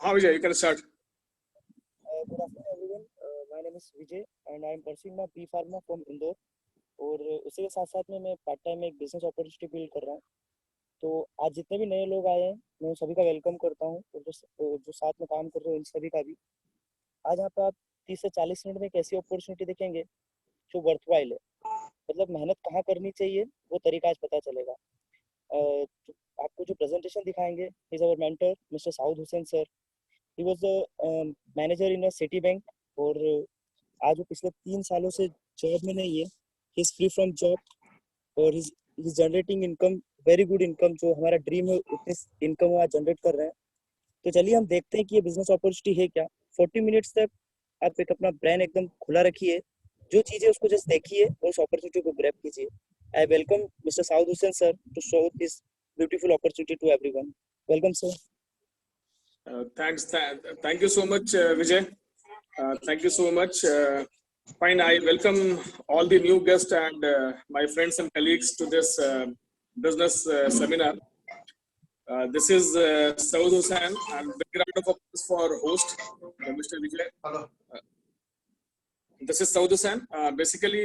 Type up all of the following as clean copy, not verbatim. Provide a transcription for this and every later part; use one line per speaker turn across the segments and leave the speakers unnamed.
हाँ विजय, you can start.
Good afternoon everyone. My name is Vijay and I am pursuing my B Pharma from Indore. और उसी के साथ साथ में मैं पार्ट टाइम एक बिजनेस अपॉर्चुनिटी बिल्ड कर रहा हूँ। तो आज जितने भी नए लोग आए हैं मैं सभी का वेलकम करता हूँ, और जो साथ में काम कर रहे हैं उन सभी का भी। आज यहाँ पे आप 30 से 40 मिनट में एक ऐसी अपॉर्चुनिटी देखेंगे जो वर्थवाइल है, मतलब मेहनत कहाँ करनी चाहिए वो तरीका आज पता चलेगा। आपको जो प्रेजेंटेशन दिखाएंगे is our mentor mister Saud Hussain sir. He was the manager in a city bank, और आज वो पिछले 3 सालों से जॉब में नहीं है। He is free from job और he is generating income, very good income, जो हमारा ड्रीम है उतनी इनकम वो आज जनरेट कर रहे हैं। तो चलिए हम देखते हैं कि ये बिजनेस अपॉर्चुनिटी है क्या। 40 मिनट्स तक आप एक अपना ब्रेन एकदम खुला रखिए, जो चीजें उसको जस्ट देखिए और उस अपॉर्चुनिटी को ग्रैब कीजिए। I welcome mister Saud Hussain sir to show this beautiful opportunity to everyone. Welcome sir.
Thank you so much, Vijay. Thank you so much. Fine, I welcome all the new guests and my friends and colleagues to this business seminar. This is Saud Hussain, and big round of applause for host, Mr. Vijay.
Hello.
This is Saud Hussain. Basically,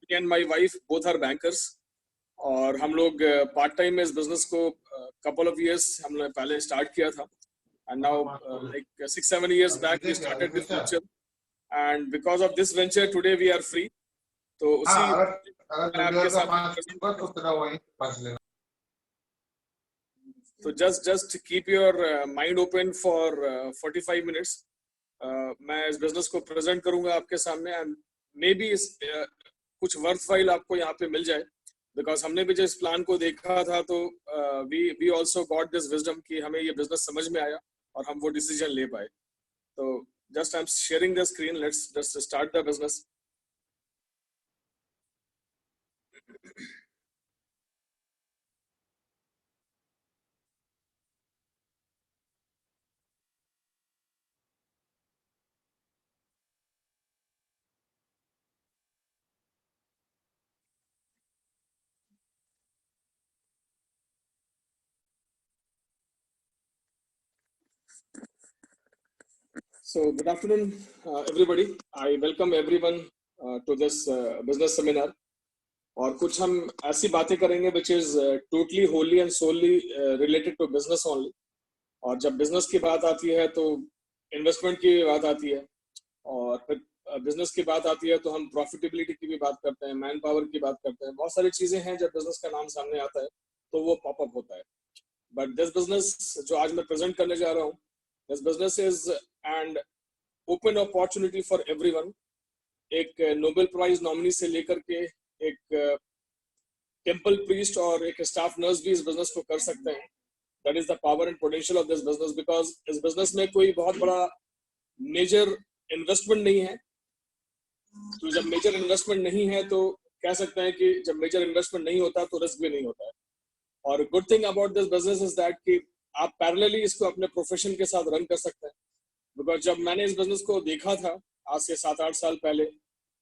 me and my wife both are bankers, और हम लोग part time में इस business को couple of years हमने पहले start किया था, and now like 6-7 years back we started this venture, and because of this venture today we are free. तो उसी आपके साथ तो just keep your mind open for 45 minutes. मैं इस बिजनेस को प्रेजेंट करूंगा आपके सामने, एंड मे बी कुछ वर्थवाइल आपको यहाँ पे मिल जाए, बिकॉज हमने भी जो इस प्लान को देखा था तो we also got this wisdom कि हमें ये बिजनेस समझ में आया और हम वो डिसीजन ले पाए। तो just I am sharing the screen, let's just start the business. So good afternoon, everybody. I welcome everyone to this business seminar. और कुछ हम ऐसी बातें करेंगे which is totally wholly and solely related to business only. और जब business की बात आती है तो इन्वेस्टमेंट की बात आती है, और फिर बिजनेस की बात आती है तो हम प्रॉफिटेबिलिटी की भी बात करते हैं, मैन पावर की बात करते हैं, बहुत सारी चीजें हैं। जब बिजनेस का नाम सामने आता है तो वो पॉपअप होता है। बट दिस बिजनेस जो आज मैं प्रेजेंट करने जा रहा हूँ, this business is and open opportunity for everyone. एक नोबेल प्राइज नॉमिनी से लेकर के एक टेम्पल प्रीस्ट और एक स्टाफ नर्स भी इस बिजनेस को कर सकते हैं। That is the power and potential of this business, because इस बिजनेस में कोई बहुत बड़ा मेजर इन्वेस्टमेंट नहीं है। तो जब मेजर इन्वेस्टमेंट नहीं है तो कह सकते हैं कि जब मेजर इन्वेस्टमेंट नहीं होता तो रिस्क भी नहीं होता है। और good thing about this business is that कि आप पैरेलली इसको अपने प्रोफेशन के साथ रन कर सकते हैं। बिकॉज जब मैंने इस बिजनेस को देखा था आज से 7-8 साल पहले,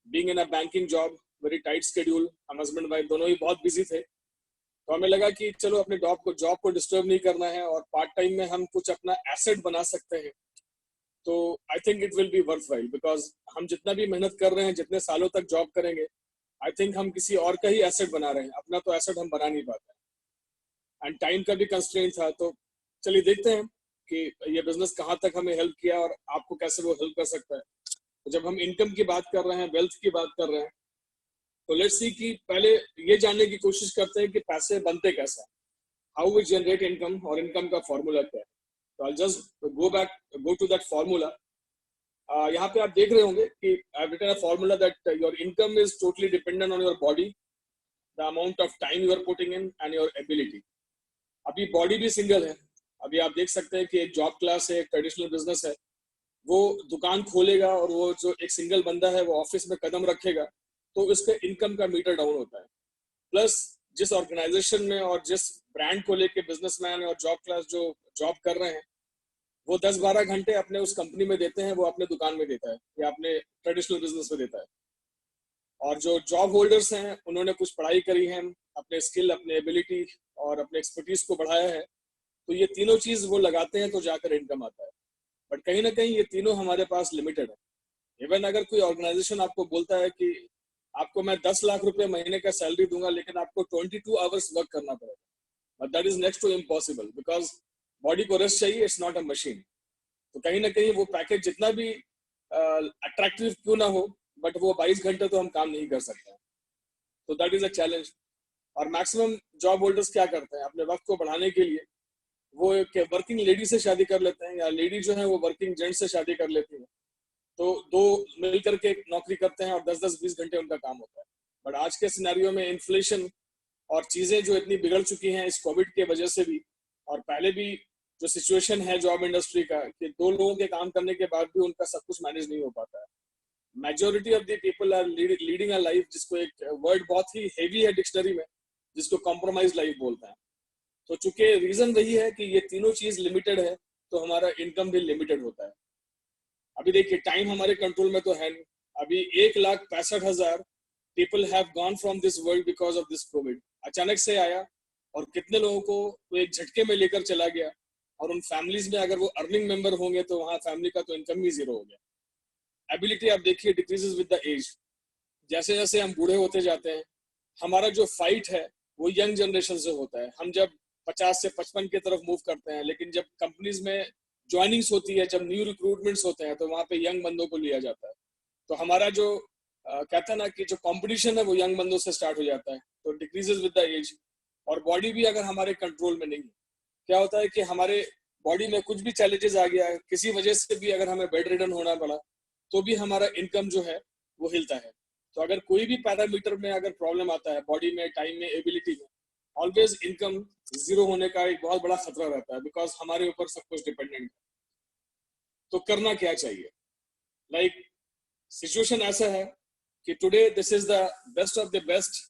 being in a banking job, very tight schedule, हम हस्बैंड वाइफ दोनों ही बहुत बिजी थे, तो हमें लगा कि चलो अपने जॉब को डिस्टर्ब नहीं करना है और पार्ट टाइम में हम कुछ अपना एसेट बना सकते हैं। तो I think it will be worthwhile, because हम जितना भी मेहनत कर रहे हैं, जितने सालों तक जॉब करेंगे, आई थिंक हम किसी और का ही एसेट बना रहे हैं, अपना तो एसेट हम बना नहीं पाते। एंड टाइम का भी कंस्ट्रेंट था। तो चलिए देखते हैं कि ये बिजनेस कहाँ तक हमें हेल्प किया और आपको कैसे वो हेल्प कर सकता है। तो जब हम इनकम की बात कर रहे हैं, वेल्थ की बात कर रहे हैं, तो लेट्स सी कि पहले ये जानने की कोशिश करते हैं कि पैसे बनते कैसे, हाउ वी जनरेट इनकम, और इनकम का फॉर्मूला क्या है। तो I just go to that formula. यहाँ पे आप देख रहे होंगे कि I have written a formula that your income is totally dependent on your body, the amount of time you are putting in and your ability. अभी body भी single है। अभी आप देख सकते हैं कि एक जॉब क्लास है, एक ट्रेडिशनल बिजनेस है, वो दुकान खोलेगा और वो जो एक सिंगल बंदा है वो ऑफिस में कदम रखेगा तो इसका इनकम का मीटर डाउन होता है। प्लस जिस ऑर्गेनाइजेशन में और जिस ब्रांड को लेके बिजनेसमैन और जॉब क्लास जो जॉब कर रहे हैं वो 10-12 घंटे अपने उस कंपनी में देते हैं, वो अपने दुकान में देता है या अपने ट्रेडिशनल बिजनेस में देता है। और जो जॉब होल्डर्स हैं उन्होंने कुछ पढ़ाई करी है, अपने स्किल, अपने एबिलिटी और अपने एक्सपर्टीज को बढ़ाया है, तो ये तीनों चीज वो लगाते हैं तो जाकर इनकम आता है। बट कहीं ना कहीं ये तीनों हमारे पास लिमिटेड है। इवन अगर कोई ऑर्गेनाइजेशन आपको बोलता है कि आपको मैं 10 लाख रुपए महीने का सैलरी दूंगा लेकिन आपको 22 आवर्स वर्क करना पड़ेगा, but that is next to impossible because body को रेस्ट चाहिए, इट्स नॉट अ मशीन। तो कहीं ना कहीं वो पैकेज जितना भी अट्रैक्टिव क्यों ना हो, बट वो 22 घंटे तो हम काम नहीं कर सकते। तो दैट इज अ चैलेंज। और मैक्सिमम जॉब होल्डर्स क्या करते हैं अपने वक्त को बढ़ाने के लिए, वो एक वर्किंग लेडी से शादी कर लेते हैं, या लेडी जो है वो वर्किंग जेंट से शादी कर लेती है, तो दो मिल करके नौकरी करते हैं और 10-10-20 घंटे उनका काम होता है। बट आज के सिनेरियो में इन्फ्लेशन और चीजें जो इतनी बिगड़ चुकी हैं इस कोविड के वजह से भी, और पहले भी जो सिचुएशन है जॉब इंडस्ट्री का कि दो लोगों के काम करने के बाद भी उनका सब कुछ मैनेज नहीं हो पाता है। Majority of the people are leading a life, जिसको एक वर्ड बहुत ही हेवी है डिक्शनरी में, जिसको कॉम्प्रोमाइज लाइफ बोलते हैं। तो चूंकि रीजन वही है कि ये तीनों चीज लिमिटेड है, तो हमारा इनकम भी लिमिटेड होता है। अभी देखिए टाइम हमारे कंट्रोल में तो है नहीं। अभी 1,65,000 people have gone from this world because of this Covid. अचानक से आया और कितने लोगों को तो एक झटके में लेकर चला गया, और उन फैमिलीज में अगर वो अर्निंग मेंबर होंगे तो वहां फैमिली का तो इनकम ही जीरो हो गया। एबिलिटी आप देखिए डिक्रीजेस विद द एज। जैसे जैसे हम बूढ़े होते जाते हैं, हमारा जो फाइट है वो यंग जनरेशन से होता है। हम जब 50 से 55 की तरफ मूव करते हैं, लेकिन जब कंपनीज में ज्वाइनिंग्स होती है, जब न्यू रिक्रूटमेंट्स होते हैं, तो वहां पे यंग बंदों को लिया जाता है। तो हमारा जो कहता है ना कि जो कंपटीशन है वो यंग बंदों से स्टार्ट हो जाता है, तो डिक्रीजेस विद द एज। और बॉडी भी अगर हमारे कंट्रोल में नहीं है, क्या होता है कि हमारे बॉडी में कुछ भी चैलेंजेस आ गया है, किसी वजह से भी अगर हमें बेड रिडन होना पड़ा, तो भी हमारा इनकम जो है वो हिलता है। तो अगर कोई भी पैरामीटर में अगर प्रॉब्लम आता है, बॉडी में, टाइम में, एबिलिटी में, ऑलवेज इनकम जीरो होने का एक बहुत बड़ा खतरा रहता है, बिकॉज हमारे ऊपर सब कुछ डिपेंडेंट है। तो करना क्या चाहिए? लाइक सिचुएशन ऐसा है कि today this is the best of the best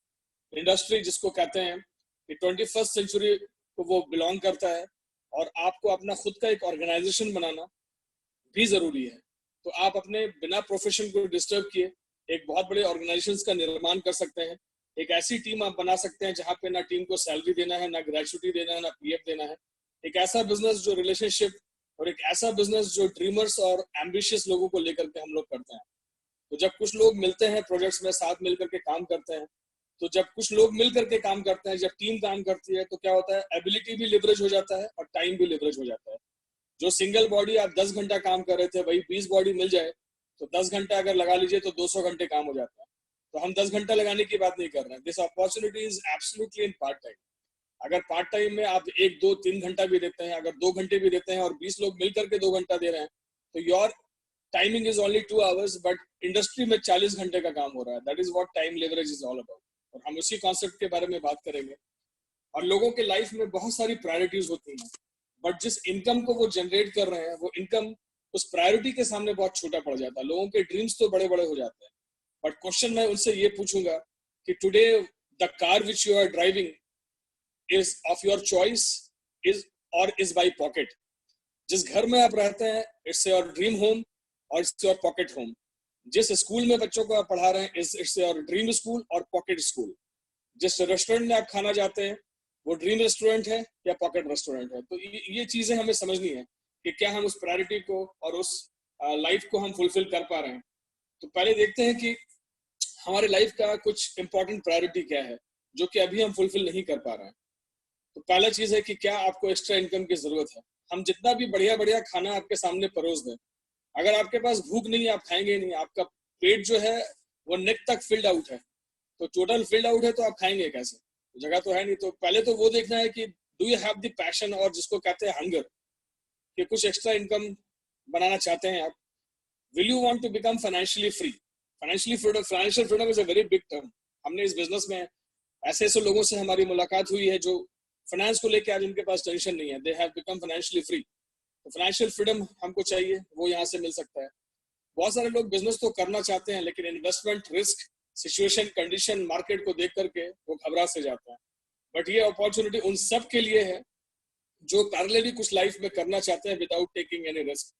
industry, जिसको कहते हैं कि 21st सेंचुरी को वो बिलोंग करता है, और आपको अपना खुद का एक ऑर्गेनाइजेशन बनाना भी जरूरी है। तो आप अपने बिना प्रोफेशन को डिस्टर्ब किए एक बहुत बड़े ऑर्गेनाइजेशन का निर्माण कर सकते हैं। एक ऐसी टीम आप बना सकते हैं जहां पे ना टीम को सैलरी देना है, ना ग्रेचुटी देना है, ना पीएफ देना है। एक ऐसा बिजनेस जो रिलेशनशिप, और एक ऐसा बिजनेस जो ड्रीमर्स और एम्बिशियस लोगों को लेकर के हम लोग करते हैं। तो जब कुछ लोग मिलते हैं प्रोजेक्ट्स में, साथ मिलकर के काम करते हैं, तो जब कुछ लोग मिल करके काम करते हैं, जब टीम काम करती है, तो क्या होता है, एबिलिटी भी लिवरेज हो जाता है और टाइम भी लिवरेज हो जाता है। जो सिंगल बॉडी आप 10 घंटा काम कर रहे थे, वही 20 बॉडी मिल जाए तो 10 घंटा अगर लगा लीजिए तो 200 घंटे काम हो जाता है। तो हम 10 घंटा लगाने की बात नहीं कर रहे हैं। This opportunity is absolutely in part time. अगर पार्ट टाइम में आप 1, 2, 3 घंटा भी देते हैं, अगर 2 घंटे भी देते हैं, और 20 लोग मिल करके 2 घंटा दे रहे हैं, तो your timing is only 2 hours, but industry में 40 घंटे का काम हो रहा है। That is what time leverage is all about. और हम उसी कॉन्सेप्ट के बारे में बात करेंगे। और लोगों के लाइफ में बहुत सारी प्रायोरिटीज होती हैं, बट जिस इनकम को वो जनरेट कर रहे हैं, वो इनकम उस प्रायोरिटी के सामने बहुत छोटा पड़ जाता है। लोगों के ड्रीम्स तो बड़े बड़े हो जाते हैं, बट क्वेश्चन मैं उनसे ये पूछूंगा कि today the car which you are driving is of your choice is और इज बाई पॉकेट। जिस घर में आप रहते हैं, इट्स योर ड्रीम होम और इट्स योर पॉकेट होम। जिस स्कूल में बच्चों को आप पढ़ा रहे हैं, इट्स योर ड्रीम स्कूल और पॉकेट स्कूल। जिस रेस्टोरेंट में आप खाना जाते हैं, वो ड्रीम रेस्टोरेंट है या पॉकेट रेस्टोरेंट है। तो ये चीजें हमें समझनी है कि क्या हम उस प्रायोरिटी को और उस लाइफ को हम फुलफिल कर पा रहे हैं। तो पहले देखते हैं कि हमारे लाइफ का कुछ इंपॉर्टेंट प्रायोरिटी क्या है जो कि अभी हम फुलफिल नहीं कर पा रहे हैं। तो पहला चीज है कि क्या आपको एक्स्ट्रा इनकम की जरूरत है। हम जितना भी बढ़िया बढ़िया खाना आपके सामने परोस दें, अगर आपके पास भूख नहीं है, आप खाएंगे नहीं। आपका पेट जो है वो नेक तक फिल्ड आउट है, तो टोटल फील्ड आउट है, तो आप खाएंगे कैसे? जगह तो है नहीं। तो पहले तो वो देखना है कि do you have the passion, और जिसको कहते हैं हंगर, कि कुछ एक्स्ट्रा इनकम बनाना चाहते हैं आप। Will you want to become financially free? Financial freedom is a very big term. हमने इस बिजनेस में ऐसे ऐसे लोगों से हमारी मुलाकात हुई है जो फाइनेंस को लेकर आज उनके पास टेंशन नहीं है, they have become financially free. तो फाइनेंशियल फ्रीडम हमको चाहिए, वो यहाँ से मिल सकता है। बहुत सारे लोग बिजनेस तो करना चाहते हैं, लेकिन investment risk, situation, condition, market को देख करके वो घबरा से जाता है। बट ये अपॉर्चुनिटी उन सब के लिए है जो पैरेलली कुछ लाइफ में करना चाहते हैं विदाउट टेकिंग एनी रिस्क।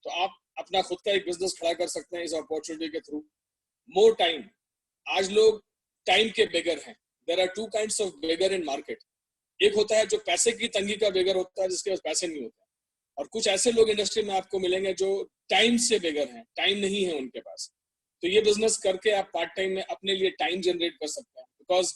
तो आप अपना खुद का एक बिजनेस खड़ा कर सकते हैं इस अपॉर्चुनिटी के थ्रू। मोर टाइम, आज लोग टाइम के बेगर हैं। There are two kinds of beggar in market. एक होता है जो पैसे की तंगी का बेगर होता है, जिसके पास पैसे नहीं होते, और कुछ ऐसे लोग इंडस्ट्री में आपको मिलेंगे जो टाइम से बेगर हैं, टाइम नहीं है उनके पास। तो ये बिजनेस करके आप पार्ट टाइम में अपने लिए टाइम जनरेट कर सकते हैं, बिकॉज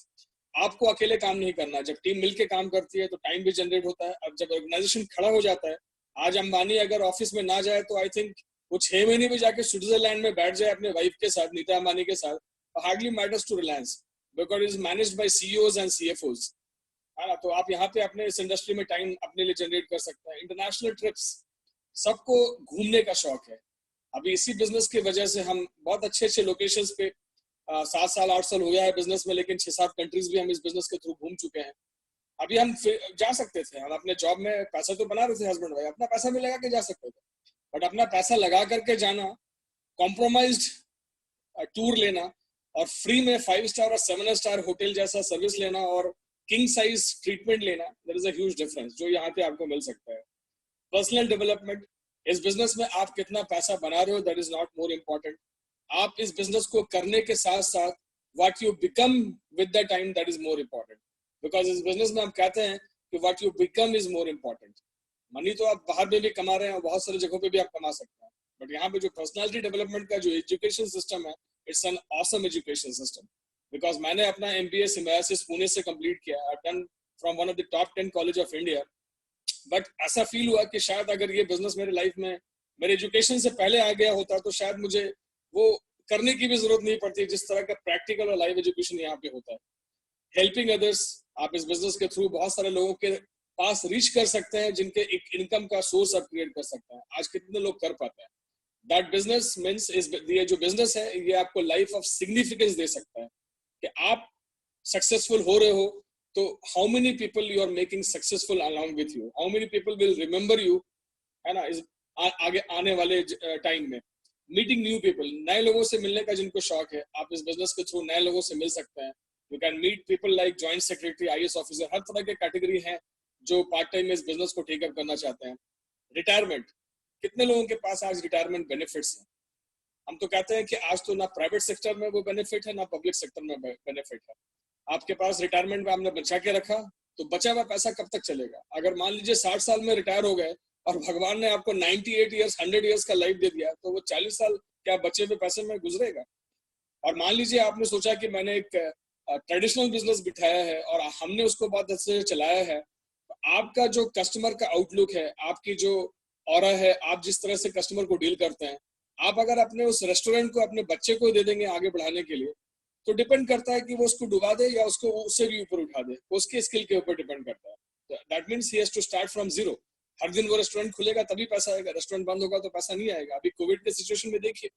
आपको अकेले काम नहीं करना। जब टीम मिलके काम करती है तो टाइम भी जनरेट होता है। अब जब ऑर्गेनाइजेशन खड़ा हो जाता है, आज अंबानी अगर ऑफिस में ना जाए तो आई थिंक वो 6 महीने भी जाके स्विट्जरलैंड में बैठ जाए अपने वाइफ के साथ, नीता अंबानी के साथ, hardly matters to Reliance, because it is managed by CEOs and CFOs, है ना। तो आप यहाँ पे अपने इस इंडस्ट्री में टाइम अपने लिए जनरेट कर सकते हैं। इंटरनेशनल ट्रिप्स, सबको घूमने का शौक है। अभी इसी बिजनेस की वजह से हम बहुत अच्छे अच्छे लोकेशंस पे 7 साल 8 साल हो गया है बिजनेस में, लेकिन 6-7 कंट्रीज भी हम इस बिजनेस के थ्रू घूम चुके हैं। अभी हम जा सकते थे, हम अपने जॉब में पैसा तो बना रहे थे, हस्बैंड भाई अपना पैसा भी लगा के जा सकते थे, बट अपना पैसा लगा करके जाना, कॉम्प्रोमाइज्ड टूर लेना, और फ्री में 5 स्टार और 7 स्टार होटल जैसा सर्विस लेना और किंग साइज ट्रीटमेंट लेना, there is a huge difference जो यहाँ पे आपको मिल सकता है। पर्सनल डेवलपमेंट, इस बिजनेस में आप कितना पैसा बना रहे हो that is not more important. आप इस बिजनेस को करने के साथ साथ what you become with the time, that is more important. Because इस बिजनेस में हम कहते हैं कि what you become is more important. Money तो आप बाहर में भी कमा रहे हैं और बहुत सारी जगहों पे भी आप कमा सकते हैं, बट यहाँ पे जो पर्सनालिटी डेवलपमेंट का जो एजुकेशन सिस्टम है, it's an awesome education system. Because मैंने अपना MBA सिम्बायोसिस पुणे से कंप्लीट किया, I have done from one of the top 10 college of India. But ऐसा फील हुआ कि शायद अगर ये बिजनेस मेरे लाइफ में मेरे एजुकेशन से पहले आ गया होता तो शायद मुझे वो करने की भी जरूरत नहीं पड़ती, जिस तरह का प्रैक्टिकल और लाइव एजुकेशन यहाँ पे होता है। हेल्पिंग अदर्स, आप इस बिजनेस के थ्रू बहुत सारे लोगों के पास रीच कर सकते हैं, जिनके एक इनकम का सोर्स आप क्रिएट कर सकते हैं। आज कितने लोग कर पाते हैं? दैट बिजनेस मीन्स ये जो बिजनेस है ये आपको लाइफ ऑफ सिग्निफिकेंस दे सकता है कि आप सक्सेसफुल हो रहे हो तो how many people you are making successful along with you, how many people will remember you, है ना, इस आगे आने वाले टाइम में। मीटिंग न्यू पीपल, नए लोगों से मिलने का जिनको शौक है, आप इस बिजनेस के थ्रू नए लोगों से मिल सकते हैं। You can meet people like joint secretary, IAS officer, हर तरह के कैटेगरी हैं जो पार्ट टाइम में इस बिजनेस को टेकअप करना चाहते हैं। रिटायरमेंट, कितने लोगों के पास आज रिटायरमेंट बेनिफिट्स हैं? हम तो कहते हैं कि आज तो ना प्राइवेट सेक्टर में वो बेनिफिट है ना पब्लिक सेक्टर में बेनिफिट है। आपके पास रिटायरमेंट में आपने बचा के रखा तो बचा हुआ पैसा कब तक चलेगा? अगर मान लीजिए 60 साल में रिटायर हो गए और भगवान ने आपको 98 ईयर्स 100 ईयर्स का लाइफ दे दिया तो वो 40 साल क्या बचे हुए पैसे में गुजरेगा? और मान लीजिए आपने सोचा कि मैंने एक ट्रेडिशनल बिजनेस बिठाया है और हमने उसको बहुत अच्छे से चलाया है, तो आपका जो कस्टमर का आउटलुक है, आपकी जो ऑरा है, आप जिस तरह से कस्टमर को डील करते हैं, आप अगर अपने उस रेस्टोरेंट को अपने बच्चे को दे देंगे आगे बढ़ाने के लिए, तो डिपेंड करता है कि वो उसको डुबा दे या उसको उससे भी ऊपर उठा दे, वो उसके स्किल के ऊपर डिपेंड करता है। That means he has to start from zero. हर दिन वो रेस्टोरेंट खुलेगा तभी पैसा आएगा, रेस्टोरेंट बंद होगा तो पैसा नहीं आएगा। अभी कोविड के सिचुएशन में देखिए,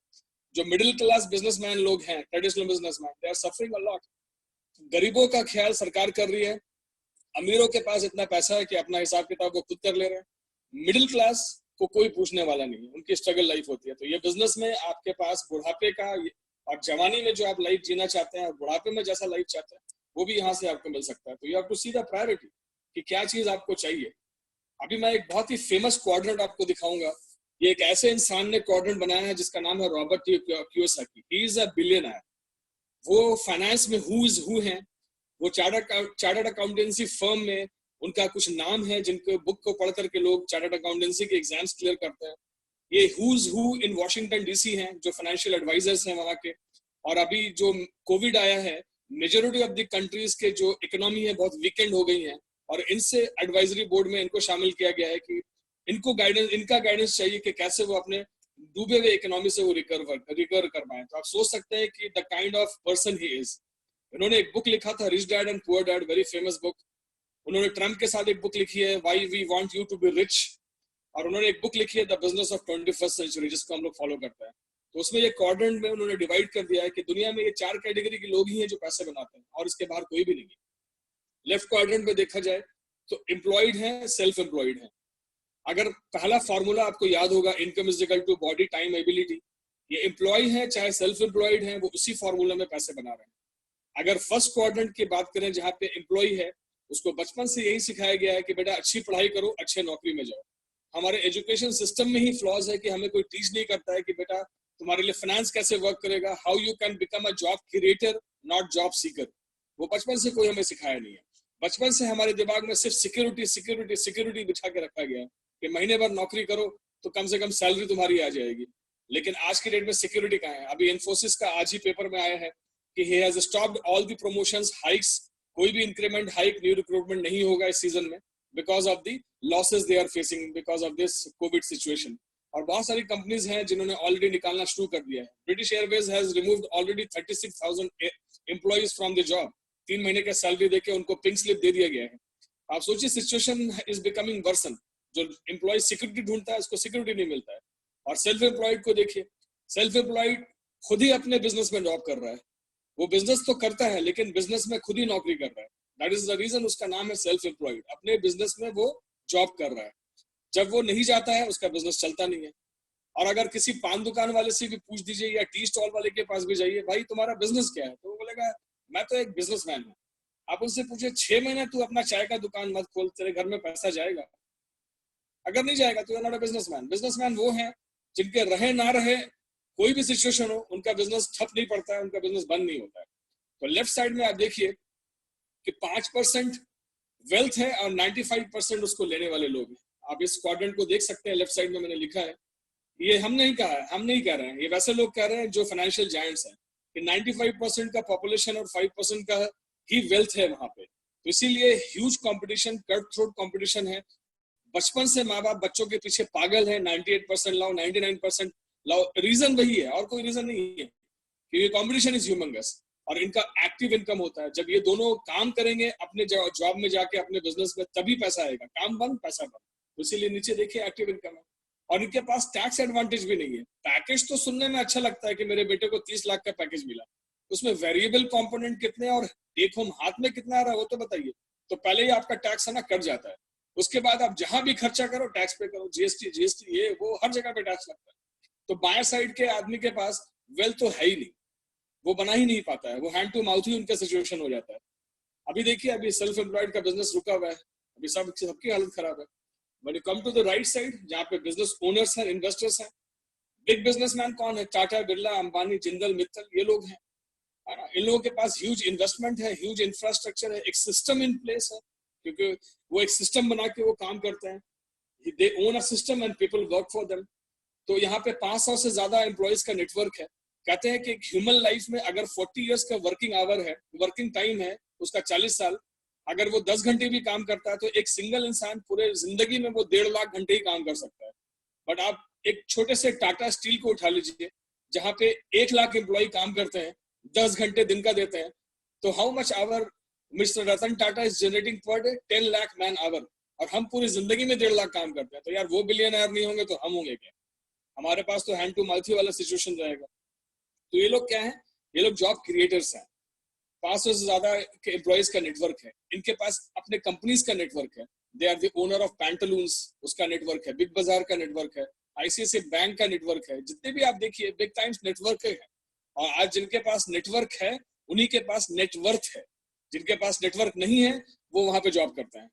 जो मिडिल क्लास बिजनेसमैन लोग हैं, traditional businessman, they are suffering a lot. गरीबों का ख्याल सरकार कर रही है, अमीरों के पास इतना पैसा है कि अपना हिसाब किताब वो खुद कर ले रहे हैं। मिडिल क्लास को कोई पूछने वाला नहीं है, उनकी स्ट्रगल लाइफ होती है। तो ये बिजनेस में आपके पास बुढ़ापे का और जवानी में जो आप लाइफ जीना चाहते हैं और बुढ़ापे में जैसा लाइफ चाहते हैं वो भी यहाँ से आपको मिल सकता है। तो you have to see the priority कि क्या चीज आपको चाहिए। अभी मैं एक बहुत ही फेमस क्वाड्रेंट आपको दिखाऊंगा। ये एक ऐसे इंसान ने क्वाड्रेंट बनाया है जिसका नाम है Robert Kiyosaki. He is a billionaire. वो फाइनेंस में हु इज हु हैं। वो चार्टर्ड अकाउंटेंसी फर्म में उनका कुछ नाम है, जिनके बुक को पढ़ करके लोग चार्टर्ड अकाउंटेंसी के एग्जाम्स क्लियर करते हैं। ये who's who in Washington DC हैं, जो फाइनेंशियल एडवाइजर्स हैं वहां के। और अभी जो कोविड आया है, मेजोरिटी ऑफ द कंट्रीज के जो इकोनॉमी है बहुत वीकेंड हो गई है, और इनसे एडवाइजरी बोर्ड में इनको शामिल किया गया है कि इनका गाइडेंस चाहिए कि कैसे वो अपने डूबे हुए इकोनॉमी से वो रिकवर कर पाए। तो आप सोच सकते हैं कि the kind of person he is. उन्होंने एक बुक लिखा था, rich dad and poor dad, very famous book. उन्होंने ट्रम्प के साथ एक बुक लिखी है, why we want you to be rich. और उन्होंने एक बुक लिखी है, the business of 21st century, जिसको हम लोग फॉलो करते हैं। तो उसमें ये क्वाड्रेंट में उन्होंने डिवाइड कर दिया है कि दुनिया में ये 4 कैटेगरी के लोग ही हैं जो पैसे बनाते हैं और इसके बाहर कोई भी नहीं है। लेफ्ट क्वाड्रेंट में देखा जाए तो एम्प्लॉयड है, सेल्फ एम्प्लॉयड है। अगर पहला फॉर्मूला आपको याद होगा, income is equal to body time ability, ये एम्प्लॉय है चाहे सेल्फ एम्प्लॉयड है, वो उसी फॉर्मूला में पैसे बना रहे हैं। अगर फर्स्ट क्वाड्रेंट की बात करें जहाँ पे एम्प्लॉय है, उसको बचपन से यही सिखाया गया है कि बेटा अच्छी पढ़ाई करो, अच्छे नौकरी में जाओ। हमारे एजुकेशन सिस्टम में ही फ्लॉज है कि हमें कोई टीच नहीं करता है कि बेटा तुम्हारे लिए फाइनेंस कैसे वर्क करेगा, how you can become a job creator not job seeker, वो बचपन से कोई हमें सिखाया नहीं है। बचपन से हमारे दिमाग में सिर्फ सिक्योरिटी सिक्योरिटी सिक्योरिटी बिछा के रखा गया है कि महीने भर नौकरी करो तो कम से कम सैलरी तुम्हारी आ जाएगी। लेकिन आज की डेट में सिक्योरिटी कहाँ है? अभी इन्फोसिस का आज ही पेपर में आया है कि he has stopped all the promotions hikes, कोई भी इंक्रीमेंट हाइक न्यू रिक्रूटमेंट नहीं होगा इस सीजन में because of the losses they are facing because of this covid situation. और बहुत सारी कंपनीज हैं जिन्होंने ऑलरेडी निकालना शुरू कर दिया है। British Airways has removed already 36,000 employees from the job. 3 महीने का सैलरी देके उनको पिंक स्लिप दे दिया गया है। आप सोचिए सिचुएशन इज बिकमिंग वर्सन। जो एम्प्लॉय सिक्योरिटी ढूंढता है उसको सिक्योरिटी नहीं मिलता है। और सेल्फ एम्प्लॉयड को देखिए, सेल्फ एम्प्लॉयड खुद ही अपने बिजनेस में जॉब कर रहा है। वो बिजनेस तो करता है लेकिन बिजनेस में खुद ही नौकरी कर रहा है। दैट इज द रीजन उसका नाम है सेल्फ एम्प्लॉयड। अपने बिजनेस में वो जॉब कर रहा है। जब वो नहीं जाता है उसका बिजनेस चलता नहीं है। और अगर किसी पान दुकान वाले से भी पूछ दीजिए या टी स्टॉल वाले के पास भी जाइए, भाई तुम्हारा बिजनेस क्या है, तो वो बोलेगा मैं तो एक बिजनेसमैन हूँ। आप उनसे पूछे 6 महीने तू अपना चाय का दुकान मत खोल, तेरे घर में पैसा जाएगा? अगर नहीं जाएगा तो नॉट अ बिजनेसमैन। बिजनेसमैन वो है जिनके रहे ना रहे कोई भी सिचुएशन हो उनका बिजनेस ठप नहीं पड़ता है, उनका बिजनेस बंद नहीं होता है। तो लेफ्ट साइड में आप देखिए कि 5% वेल्थ है और 95% उसको लेने वाले लोग हैं। आप इस क्वाड्रेंट को देख सकते हैं, लेफ्ट साइड में मैंने लिखा है। ये हम नहीं कहा है, हम नहीं कह रहे हैं, ये वैसे लोग कह रहे हैं जो फाइनेंशियल जायंट्स हैं कि 95% का पॉपुलेशन और 5% का ही वेल्थ है वहां पे। तो इसीलिए huge competition, cut throat competition है। बचपन से माँ बाप बच्चों के पीछे पागल है, 98% लाओ, 99% लाओ। रीजन वही है और कोई रीजन नहीं है, क्योंकि कंपटीशन इज ह्यूमंगस और इनका एक्टिव इनकम होता है। जब ये दोनों काम करेंगे अपने जॉब में जाके अपने बिजनेस में, तभी पैसा आएगा। काम बंद पैसा बंद। तो इसीलिए नीचे देखिए एक्टिव इनकम है। और इनके पास टैक्स एडवांटेज भी नहीं है। पैकेज तो सुनने में अच्छा लगता है कि मेरे बेटे को 30 लाख का पैकेज मिला, उसमें वेरिएबल कंपोनेंट कितने और टेक होम हाथ में कितना आ रहा है वो तो बताइए। तो पहले ही आपका टैक्स है ना कट जाता है, उसके बाद आप जहां भी खर्चा करो टैक्स पे करो, जीएसटी ये वो हर जगह पे टैक्स लगता है। तो बाएं साइड के आदमी के पास वेल्थ तो है ही नहीं, वो बना ही नहीं पाता है, वो हैंड टू माउथ ही उनका सिचुएशन हो जाता है। अभी देखिए अभी सेल्फ एम्प्लॉयड का बिजनेस रुका हुआ है, अभी सबकी हालत खराब है। When you come to the right side, जहाँ पे बिजनेस ओनर्स हैं, इन्वेस्टर्स हैं, बिग बिजनेसमैन कौन है? टाटा, बिरला, अंबानी, जिंदल, मित्तल, ये लोग हैं। इन लोगों के पास ह्यूज इन्वेस्टमेंट है, ह्यूज इंफ्रास्ट्रक्चर है, एक सिस्टम इन प्लेस है, क्योंकि वो एक सिस्टम बना के वो काम करते हैं। They own a system and people work for them. तो यहाँ पे 500 से ज्यादा एम्प्लॉयज का नेटवर्क है। कहते हैं कि एक ह्यूमन लाइफ में अगर 40 इयर्स का वर्किंग आवर है, वर्किंग टाइम है उसका 40 साल, अगर वो 10 घंटे भी काम करता है तो एक सिंगल इंसान पूरे जिंदगी में वो 1.5 लाख घंटे ही काम कर सकता है। बट आप एक छोटे से टाटा स्टील को उठा लीजिए जहाँ पे 1 लाख एम्प्लॉय काम करते हैं, 10 घंटे दिन का देते हैं, तो how much our mister Ratan Tata is generating per day? 10 lakh man hour. और हम पूरी जिंदगी में 1.5 लाख काम करते हैं। तो यार वो बिलियनर नहीं होंगे तो हम होंगे क्या? हमारे पास तो हैंड टू माउथ वाला सिचुएशन रहेगा। तो ये लोग क्या है? ये लोग जॉब क्रिएटर्स हैं। 500 से ज्यादा के एम्प्लॉयज का नेटवर्क है, इनके पास अपने कंपनीज का नेटवर्क है। They are the owner of Pantaloons, उसका नेटवर्क है। बिग बाजार का नेटवर्क है, आईसीआईसीआई बैंक का नेटवर्क है। जितने भी आप देखिए बिग टाइम्स नेटवर्क है। और आज जिनके पास नेटवर्क है उन्हीं के पास नेटवर्थ है। जिनके पास नेटवर्क नहीं है वो वहां पे जॉब करते हैं।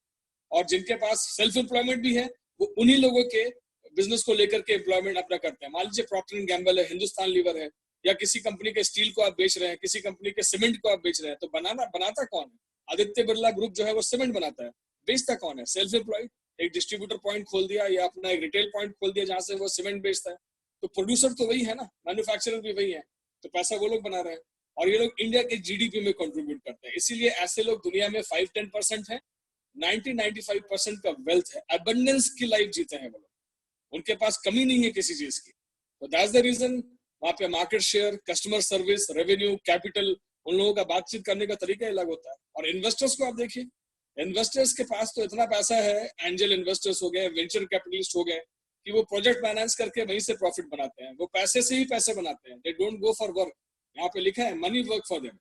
और जिनके पास सेल्फ एम्प्लॉयमेंट भी है वो उन्हीं लोगों के बिजनेस को लेकर के एम्प्लॉयमेंट अपना करते हैं। मान लीजिए प्रॉक्टर एंड गैम्बल है, हिंदुस्तान लीवर है, या किसी कंपनी के स्टील को आप बेच रहे हैं, किसी कंपनी के सीमेंट को आप बेच रहे हैं, तो बनाता कौन है? आदित्य बिरला ग्रुप जो है वो सीमेंट बनाता है, बेचता कौन है? Self employed. एक डिस्ट्रीब्यूटर पॉइंट खोल दिया या अपना एक रिटेल पॉइंट खोल दिया जहां से वो सीमेंट बेचता है, तो प्रोड्यूसर तो वही है ना, मैन्युफैक्चरर भी वही है, तो पैसा वो लोग बना रहे हैं। और ये लोग इंडिया के जीडीपी में कंट्रीब्यूट करते हैं। इसीलिए ऐसे लोग दुनिया में 5-10% है, 90-95% का वेल्थ है, अबंडेंस की लाइफ जीते हैं वो लोग। उनके पास कमी नहीं है किसी चीज की। तो दैट्स द रीजन वहां पे market share, customer service, revenue, capital, उन लोगों का बातचीत करने का तरीका अलग होता है। और इन्वेस्टर्स को आप देखिए, इन्वेस्टर्स के पास तो इतना पैसा है, एंजल इन्वेस्टर्स हो गए, वेंचर कैपिटलिस्ट हो गए, कि वो प्रोजेक्ट फाइनेंस करके वहीं से प्रॉफिट बनाते हैं। वो पैसे से ही पैसे बनाते हैं। They don't go for work. यहाँ पे लिखा है मनी वर्क फॉर देम।